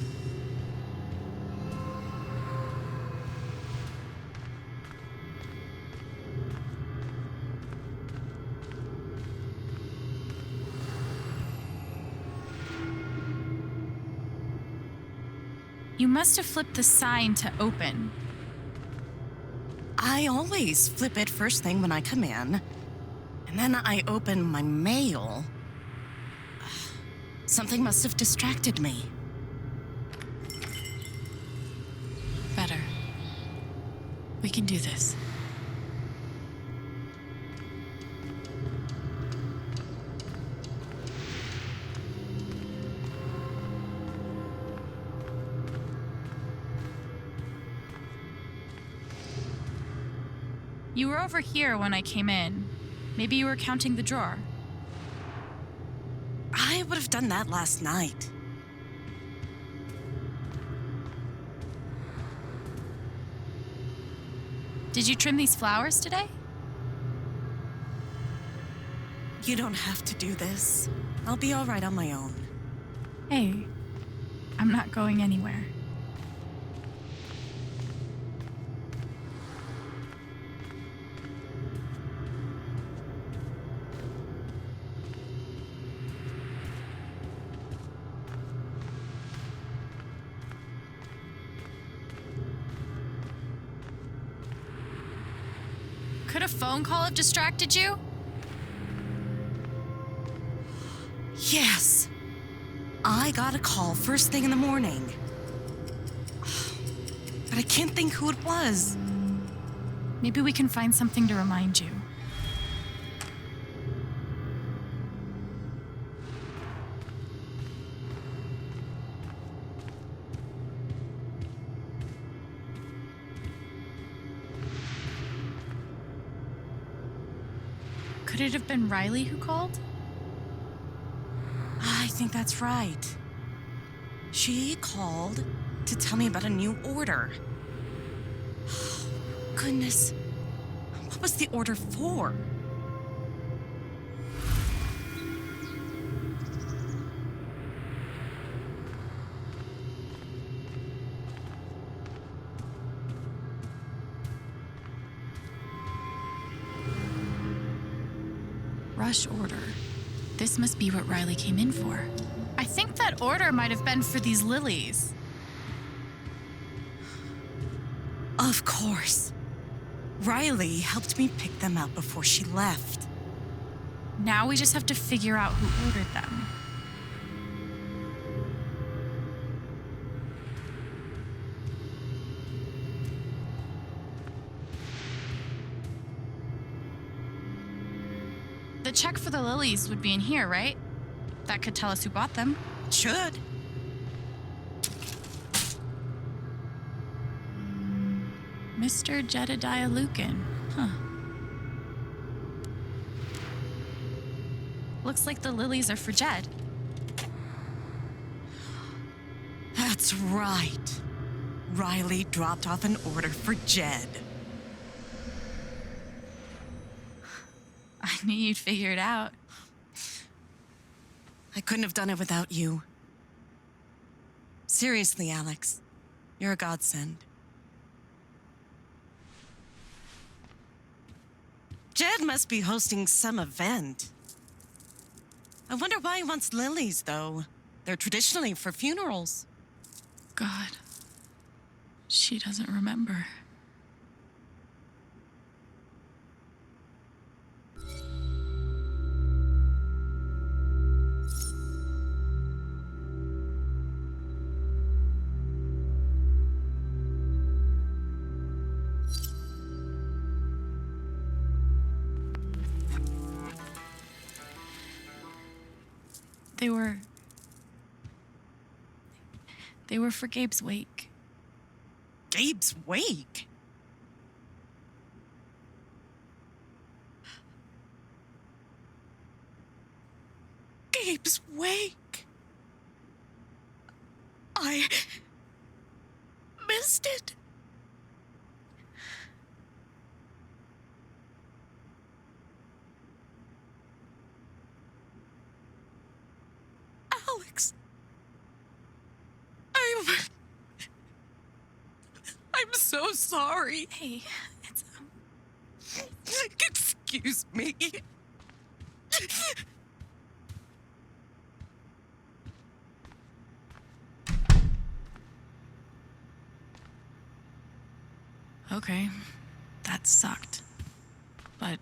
S3: You must have flipped the sign to open.
S19: I always flip it first thing when I come in, and then I open my mail. Something must have distracted me.
S3: Better. We can do this.
S9: You were over here when I came in. Maybe you were counting the drawer.
S15: I would have done that last night.
S9: Did you trim these flowers today?
S15: You don't have to do this. I'll be all right on my own.
S9: Hey, I'm not going anywhere. Could a phone call have distracted you?
S15: Yes. I got a call first thing in the morning. But I can't think who it was.
S9: Maybe we can find something to remind you. Could it have been Riley who called?
S15: I think that's right. She called to tell me about a new order. Goodness. What was the order for?
S9: Rush order. This must be what Riley came in for. I think that order might have been for these lilies.
S15: Of course. Riley helped me pick them out before she left.
S9: Now we just have to figure out who ordered them. The check for the lilies would be in here, right? That could tell us who bought them.
S15: Should.
S9: Mr. Jedediah Lucan. Huh. Looks like the lilies are for Jed.
S15: That's right. Riley dropped off an order for Jed.
S9: I knew you'd figure it out.
S15: I couldn't have done it without you. Seriously, Alex. You're a godsend. Jed must be hosting some event. I wonder why he wants lilies, though. They're traditionally for funerals.
S9: God. She doesn't remember. They were for Gabe's wake.
S15: Gabe's wake? Gabe's wake? I missed it. Alex. I'm so sorry.
S9: Hey, it's
S15: Excuse me.
S9: Okay, that sucked. But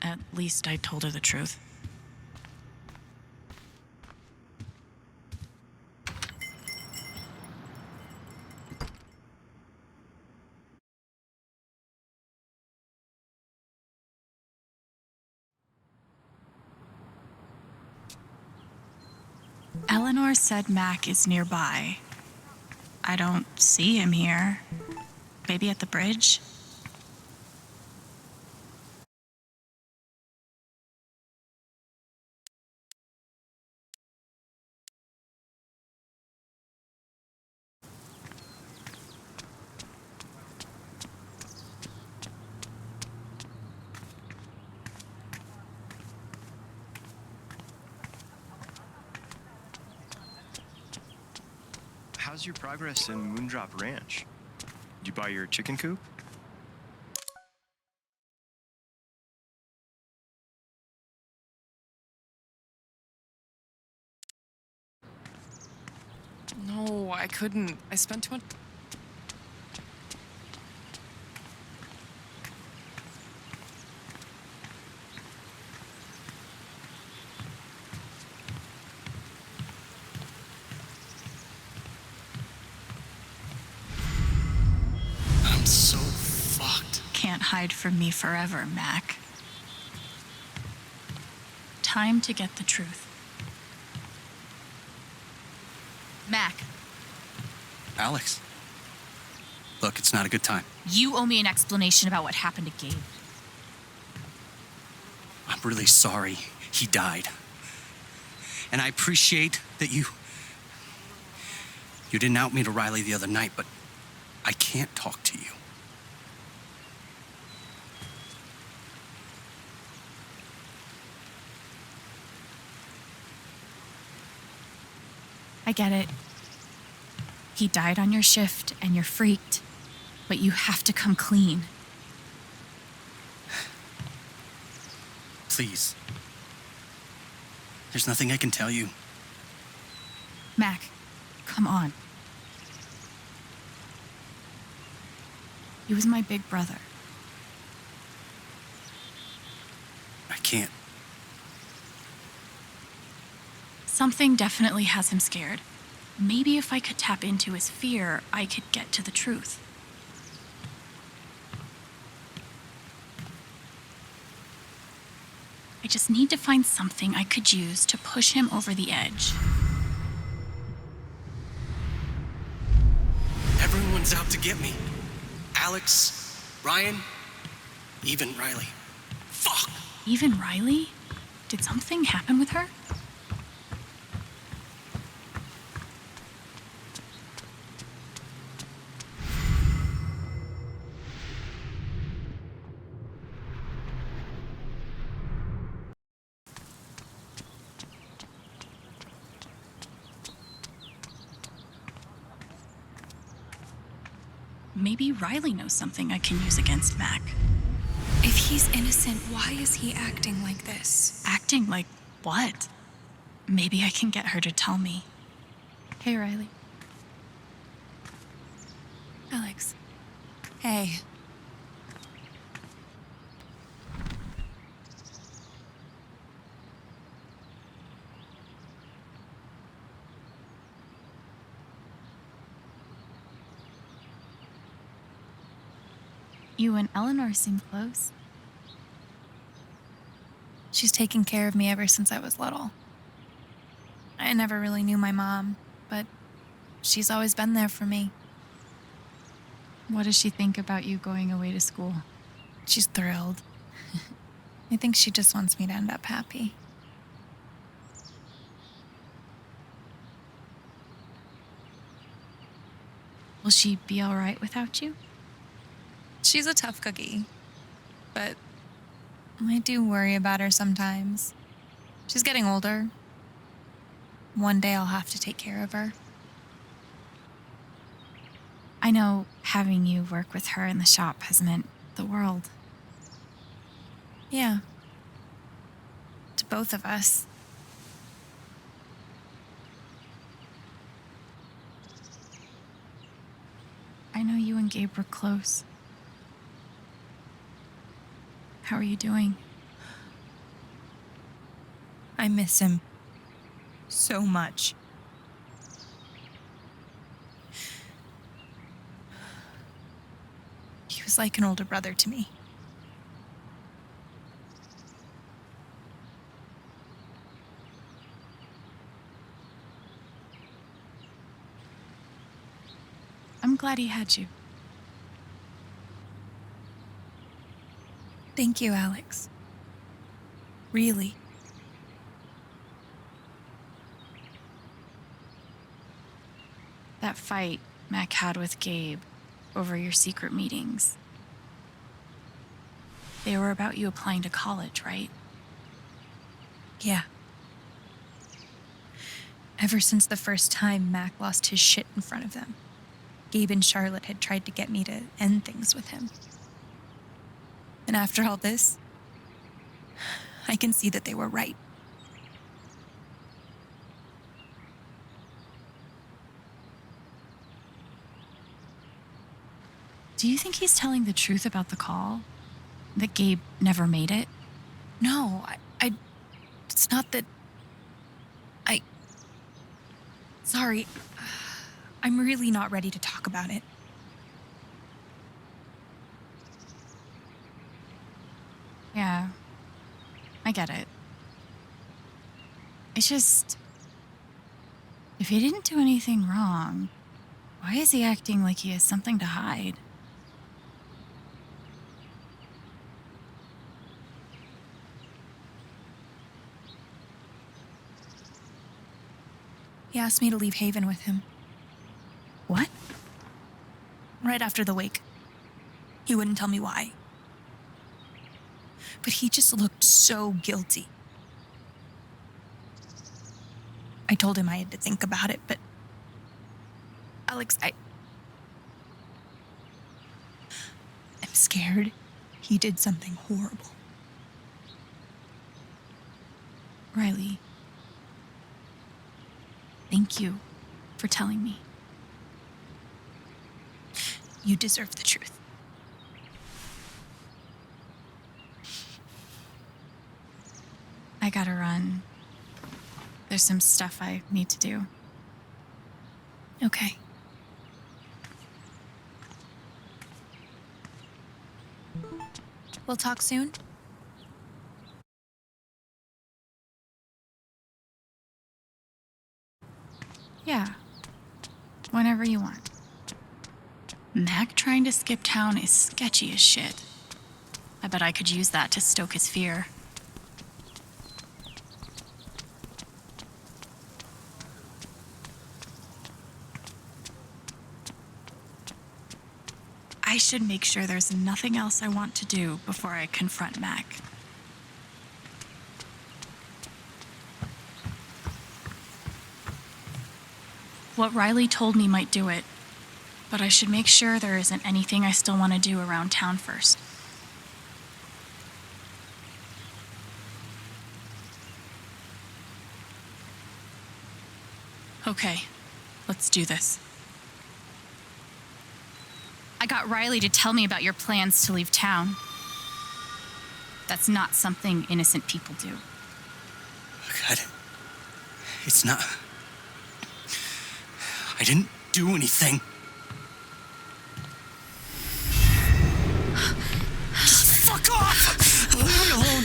S9: at least I told her the truth. Eleanor said Mac is nearby. I don't see him here. Maybe at the bridge?
S21: how's your progress in Moondrop Ranch? Did you buy your chicken coop?
S22: No, I couldn't. I spent too much.
S7: I'm so fucked.
S3: Can't hide from me forever, Mac. Time to get the truth.
S23: Mac,
S7: Alex. Look, it's not a good time.
S23: you owe me an explanation about what happened to Gabe.
S7: I'm really sorry he died. And I appreciate that you didn't out me to Riley the other night, but I can't talk to you.
S3: I get it. He died on your shift and you're freaked, but you have to come clean.
S7: Please. There's nothing I can tell you.
S3: Mac, come on. He was my big brother.
S7: I can't.
S3: Something definitely has him scared. Maybe if I could tap into his fear, I could get to the truth. I just need to find something I could use to push him over the edge.
S7: Everyone's out to get me. Alex, Ryan, even Riley. Fuck!
S3: Even Riley? Did something happen with her? Maybe Riley knows something I can use against Mac.
S9: If he's innocent, why is he acting like this?
S3: Acting like what? Maybe I can get her to tell me. Hey, Riley.
S9: Alex.
S3: Hey. You and Eleanor seem close.
S9: She's taken care of me ever since I was little. I never really knew my mom, but she's always been there for me.
S3: What does she think about you going away to school?
S9: She's thrilled. I think she just wants me to end up happy.
S3: Will she be all right without you?
S9: She's a tough cookie, but I do worry about her sometimes. She's getting older. One day I'll have to take care of her.
S3: I know having you work with her in the shop has meant the world.
S9: Yeah. To both of us.
S3: I know you and Gabe were close. How are you doing?
S9: I miss him so much. He was like an older brother to me.
S3: I'm glad he had you.
S9: Thank you, Alex. Really.
S3: That fight Mac had with Gabe over your secret meetings. They were about you applying to college, right?
S9: Yeah. Ever since the first time Mac lost his shit in front of them, Gabe and Charlotte had tried to get me to end things with him. And after all this, I can see that they were right. Do you think he's telling the truth about the call? That Gabe never made it? No, it's not that... Sorry, I'm really not ready to talk about it. Yeah, I get it. It's just... If he didn't do anything wrong, why is he acting like he has something to hide? He asked me to leave Haven with him. What? Right after the wake. He wouldn't tell me why. But he just looked so guilty. I told him I had to think about it, but... Alex, I'm scared he did something horrible. Riley, thank you for telling me. You deserve the truth. I gotta run. There's some stuff I need to do. Okay. We'll talk soon? Yeah. Whenever you want. Mac trying to skip town is sketchy as shit. I bet I could use that to stoke his fear. I should make sure there's nothing else I want to do before I confront Mac. What Riley told me might do it, but I should make sure there isn't anything I still want to do around town first. Okay, let's do this.
S23: I got Riley to tell me about your plans to leave town. That's not something innocent people do.
S7: God, it's not... I didn't do anything. Just fuck off! Leave me alone!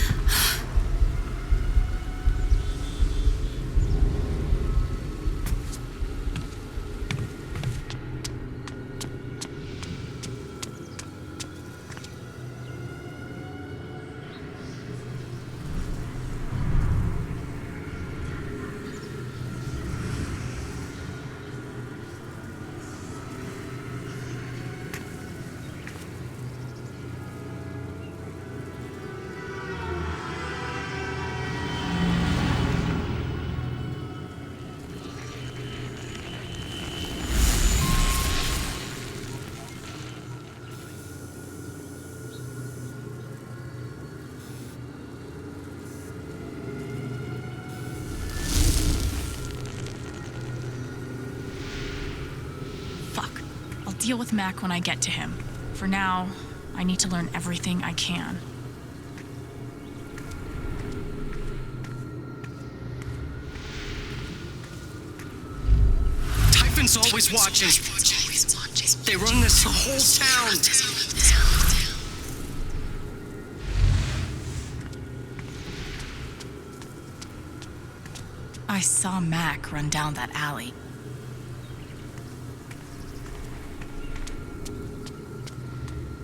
S3: Deal with Mac when I get to him. For now, I need to learn everything I can.
S7: Typhon's always watching. They run this whole town.
S3: I saw Mac run down that alley.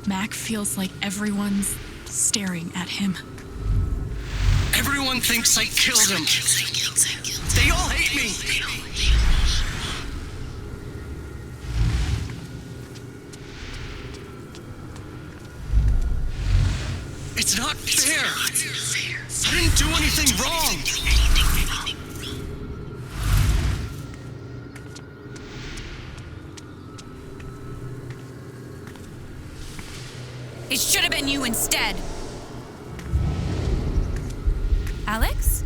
S3: Mac feels like everyone's staring at him.
S7: Everyone thinks I killed him. They all hate me. It's not fair. I didn't do anything wrong.
S23: It should have been you instead. Alex?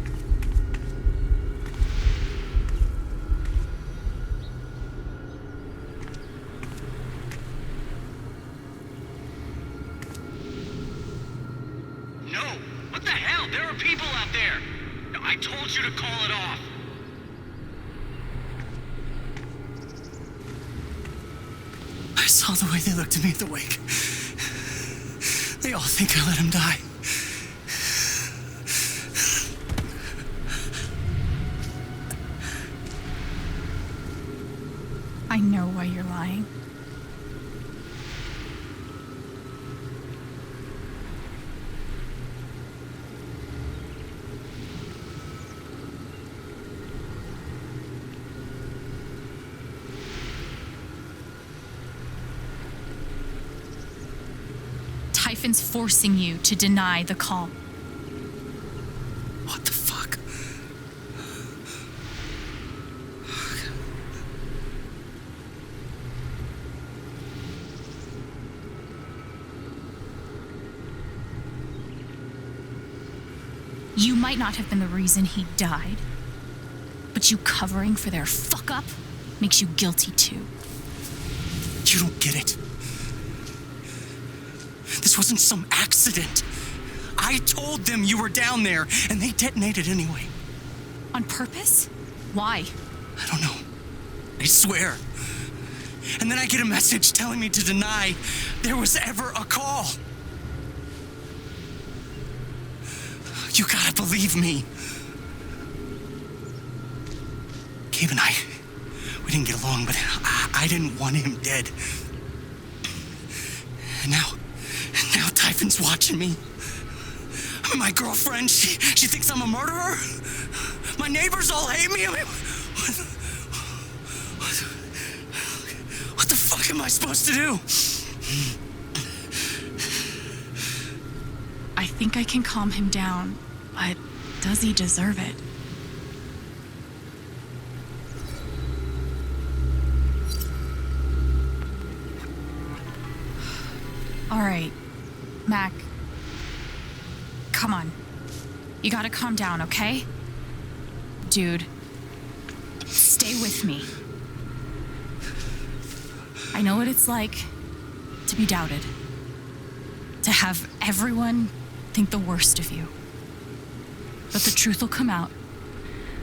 S1: No! What the hell? There are people out there! I told you to call it off!
S7: I saw the way they looked at me at the wake. They all think I let him die.
S23: I know why you're lying. Typhon's forcing you to deny the call.
S7: What the fuck?
S23: You might not have been the reason he died, but you covering for their fuck up makes you guilty too.
S7: You don't get it. This wasn't some accident. I told them you were down there, and they detonated anyway.
S23: On purpose? Why?
S7: I don't know. I swear. And then I get a message telling me to deny there was ever a call. You gotta believe me. Gabe and I, we didn't get along, but I didn't want him dead. And now Typhon's watching me. My girlfriend, she thinks I'm a murderer. My neighbors all hate me. I mean, what the fuck am I supposed to do?
S3: I think I can calm him down, but does he deserve it?
S23: All right, Mac. Come on. You gotta calm down, okay? Dude, stay with me. I know what it's like to be doubted. To have everyone think the worst of you. But the truth will come out.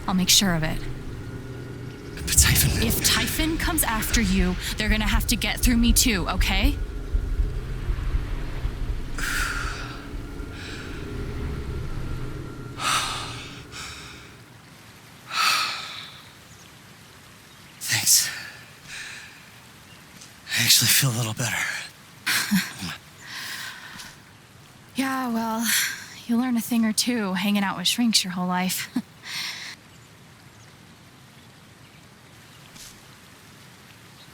S23: I'll make sure of it.
S7: But Typhon...
S23: If Typhon comes after you, they're gonna have to get through me too, okay?
S7: Thanks. I actually feel a little better.
S23: Yeah, well, you learn a thing or two hanging out with shrinks your whole life.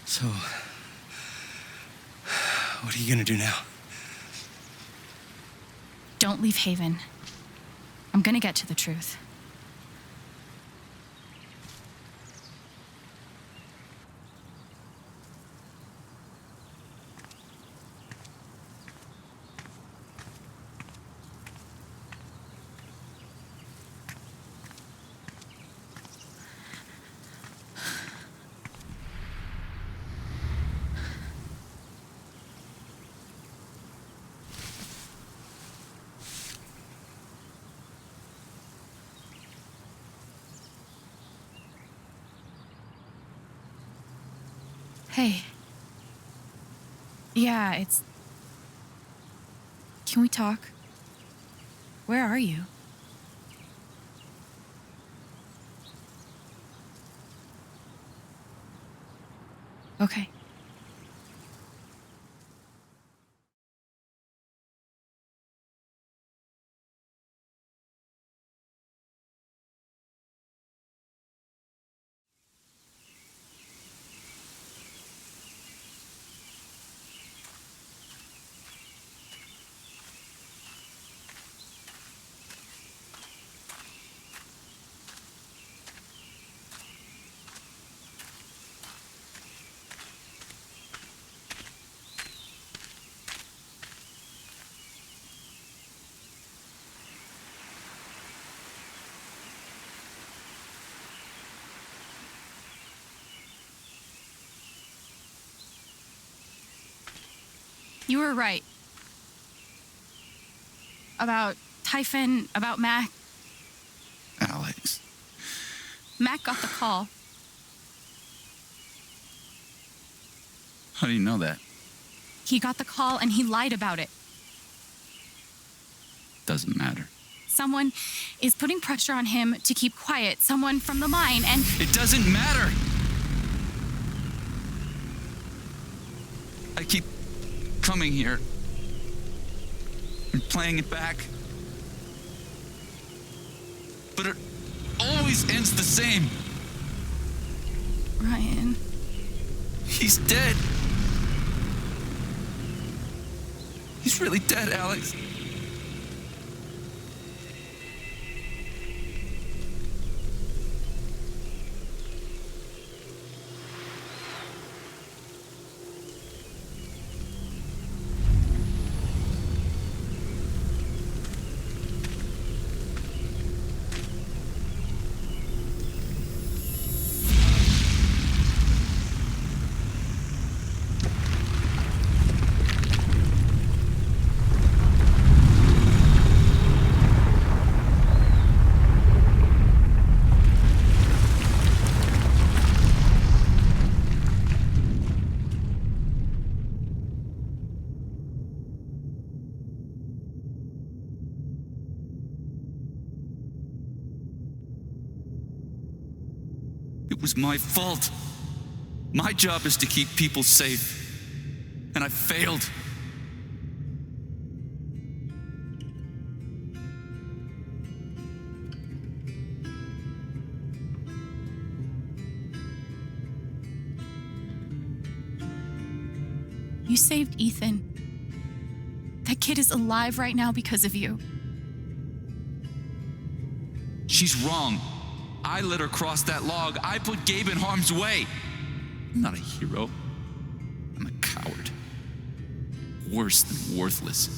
S7: So, what are you gonna do now?
S23: Don't leave Haven. I'm gonna get to the truth. Hey. Yeah, it's... Can we talk? Where are you? Okay. You were right. About Typhon, about Mac.
S2: Alex.
S23: Mac got the call.
S2: How do you know that?
S23: He got the call and he lied about it.
S2: Doesn't matter.
S23: Someone is putting pressure on him to keep quiet. Someone from the mine, and...
S2: It doesn't matter! I keep coming here and playing it back. But it always ends the same.
S23: Ryan.
S2: He's dead. He's really dead, Alex. It was my fault. My job is to keep people safe. And I failed.
S23: You saved Ethan. That kid is alive right now because of you.
S2: She's wrong. I let her cross that log. I put Gabe in harm's way. I'm not a hero. I'm a coward. Worse than worthless.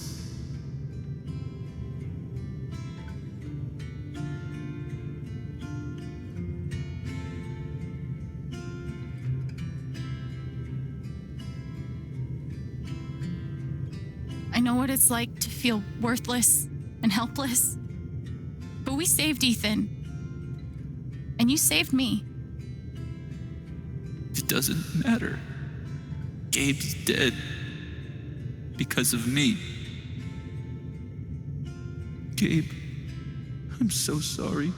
S23: I know what it's like to feel worthless and helpless. But we saved Ethan. And you saved me.
S2: It doesn't matter. Gabe's dead. Because of me. Gabe, I'm so sorry.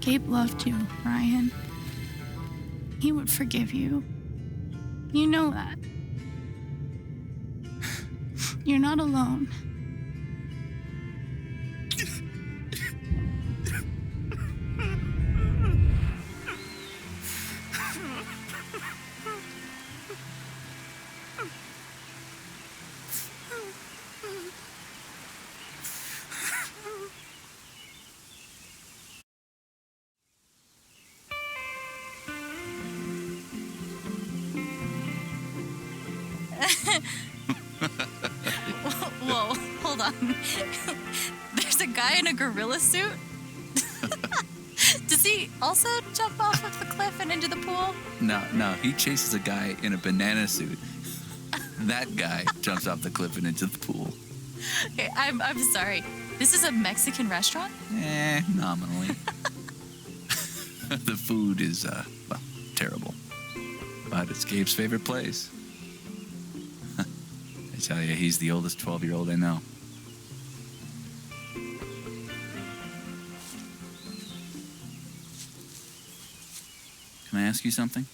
S23: Gabe loved you, Ryan. He would forgive you. You know that. You're not alone. Whoa, hold on. There's a guy in a gorilla suit? Does he also jump off of the cliff and into the pool?
S2: No, he chases a guy in a banana suit. That guy jumps off the cliff and into the pool.
S23: Okay, I'm sorry. This is a Mexican restaurant?
S2: Nominally. The food is, well, terrible. But it's Gabe's favorite place. I tell you, he's the oldest 12-year-old I know. Can I ask you something?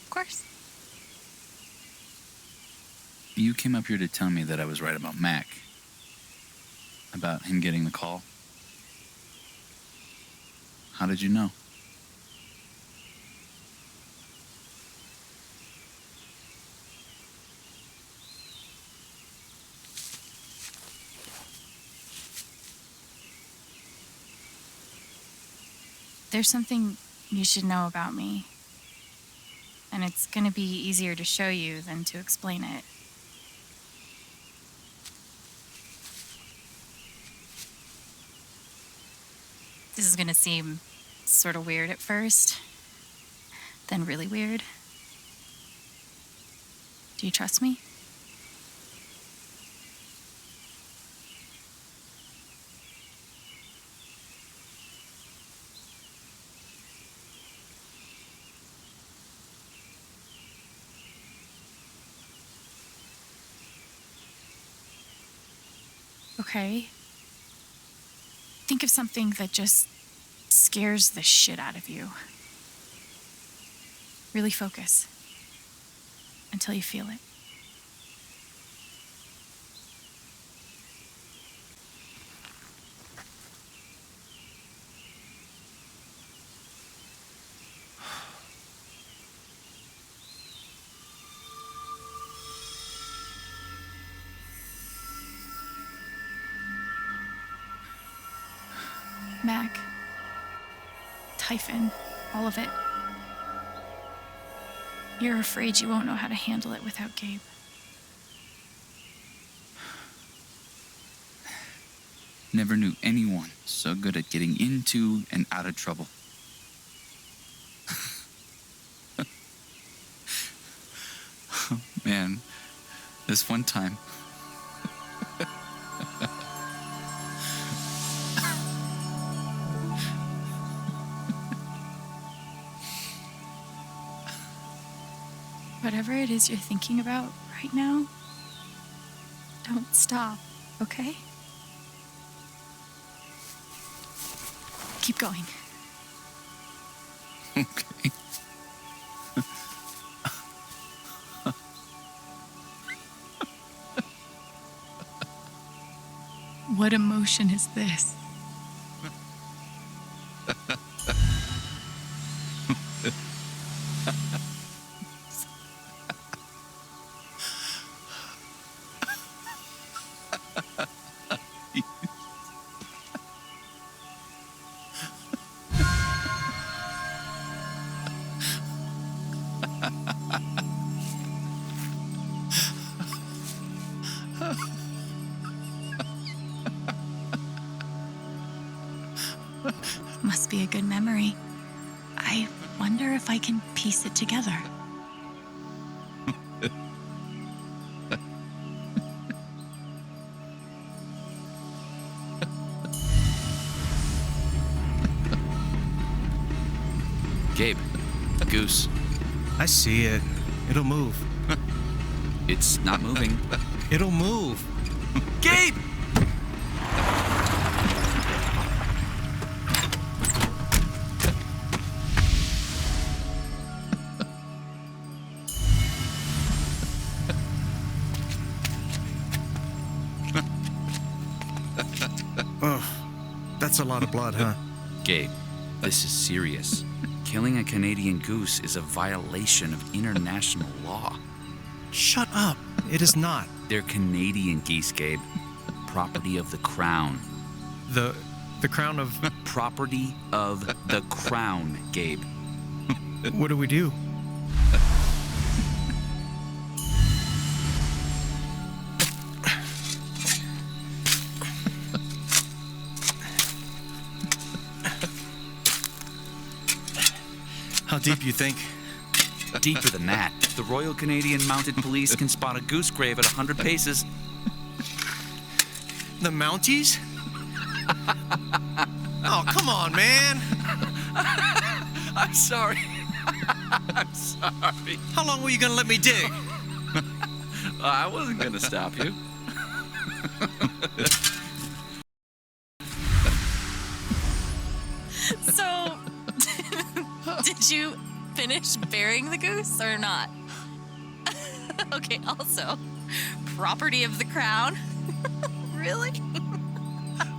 S23: Of course.
S2: You came up here to tell me that I was right about Mac. About him getting the call. How did you know?
S23: There's something you should know about me. And it's gonna be easier to show you than to explain it. This is gonna seem sort of weird at first, then really weird. Do you trust me? Okay. Think of something that just scares the shit out of you. Really focus until you feel it. Mac, Typhon, all of it. You're afraid you won't know how to handle it without Gabe.
S2: Never knew anyone so good at getting into and out of trouble. Oh, man, this one time.
S23: Whatever it is you're thinking about right now, don't stop, okay? Keep going.
S2: Okay.
S3: What emotion is this? Must be a good memory. I wonder if I can piece it together.
S2: Gabe, Goose.
S16: I see it. It'll move.
S2: It's not moving.
S16: It'll move.
S2: Gabe!
S16: Oh, that's a lot of blood, huh?
S12: Gabe, this is serious. Killing a Canadian goose is a violation of international law.
S16: Shut up. It is not.
S12: They're Canadian geese, Gabe. Property of the Crown.
S16: The crown of...
S12: Property of the Crown, Gabe.
S16: What do we do? How deep you think?
S12: Deeper than that. The Royal Canadian Mounted Police can spot a goose grave at 100 paces.
S16: The Mounties? Oh, come on, man.
S12: I'm sorry. I'm sorry.
S16: How long were you gonna let me dig?
S12: I wasn't gonna stop you.
S18: So, did you finish burying the goose or not? Okay, also, property of the Crown? Really?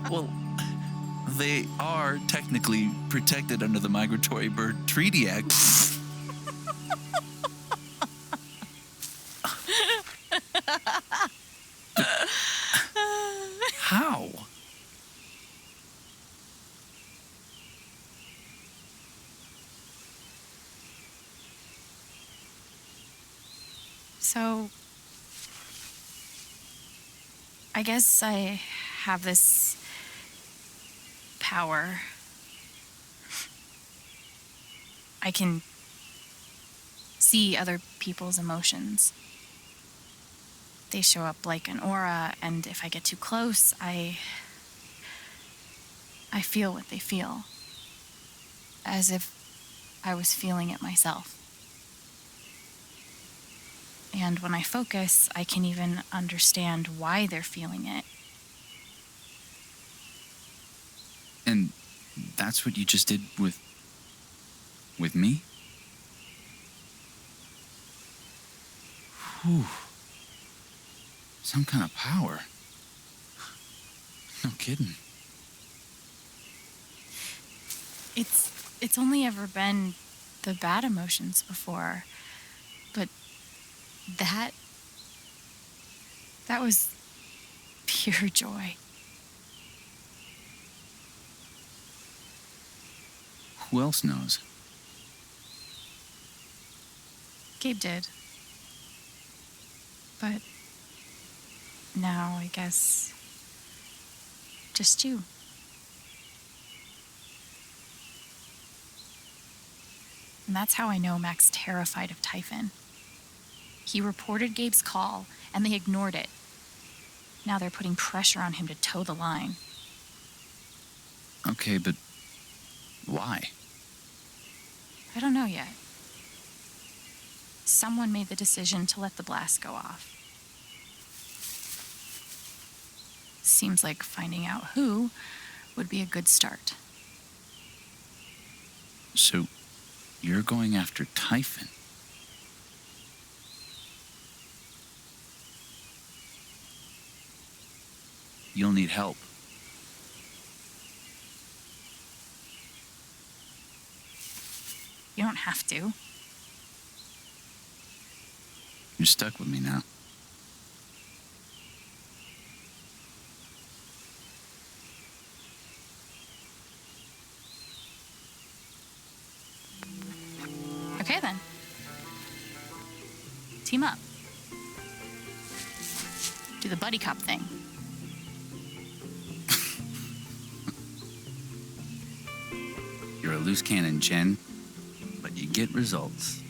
S2: Well, they are technically protected under the Migratory Bird Treaty Act. How?
S23: So, I guess I have this power
S3: I can see other people's emotions. They show up like an aura, and if I get too close, I feel what they feel. As if I was feeling it myself. And when I focus, I can even understand why they're feeling it.
S12: And that's what you just did with me? Whew. Some kind of power. No kidding.
S3: It's only ever been the bad emotions before, but that was pure joy.
S12: Who else knows?
S3: Gabe did. But now I guess just you. And that's how I know Mac's terrified of Typhon. He reported Gabe's call, and they ignored it. Now they're putting pressure on him to toe the line.
S12: Okay, but why?
S3: I don't know yet. Someone made the decision to let the blast go off. Seems like finding out who would be a good start.
S12: So, you're going after Typhon? You'll need help.
S3: You don't have to.
S12: You're stuck with me now.
S3: Okay then. Team up. Do the buddy cop thing.
S12: You're a loose cannon, Chen, but you get results.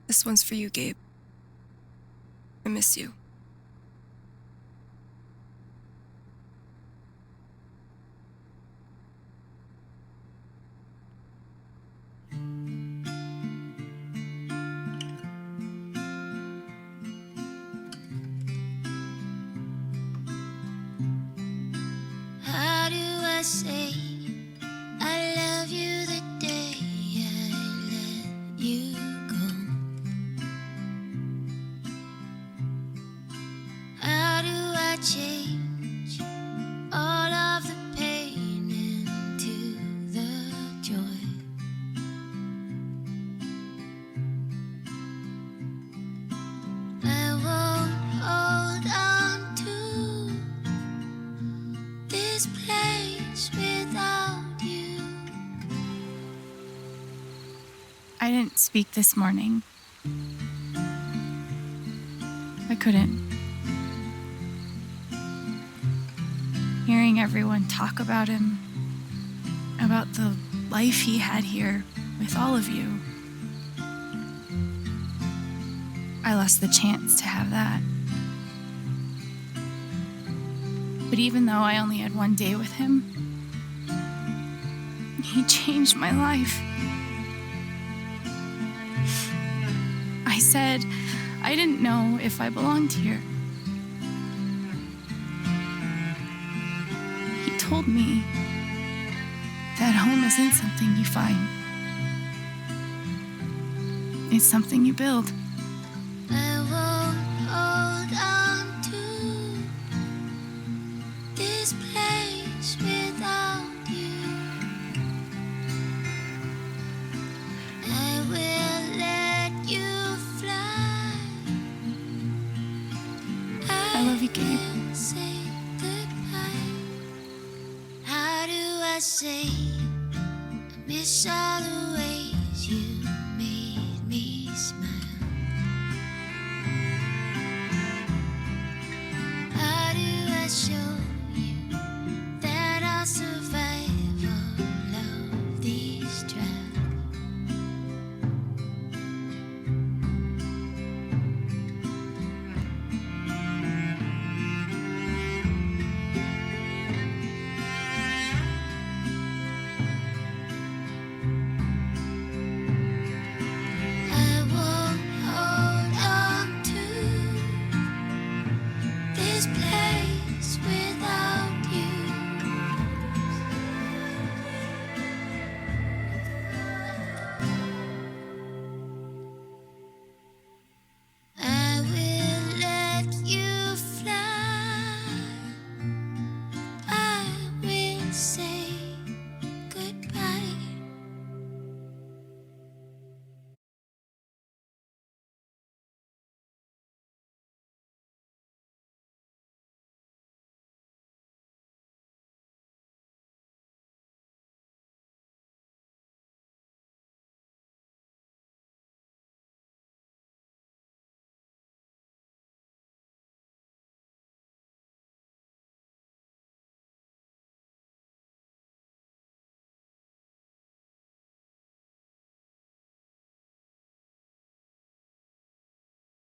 S4: This one's for you, Gabe. I miss you.
S5: How do I say I love you the day I let you go? How do I change all of the pain into the joy? I won't hold on to this place without you.
S3: I didn't speak this morning. I couldn't. Hearing everyone talk about him, about the life he had here with all of you, I lost the chance to have that. But even though I only had one day with him, he changed my life. I said I didn't know if I belonged here. He told me that home isn't something you find. It's something you build.
S5: say I miss all the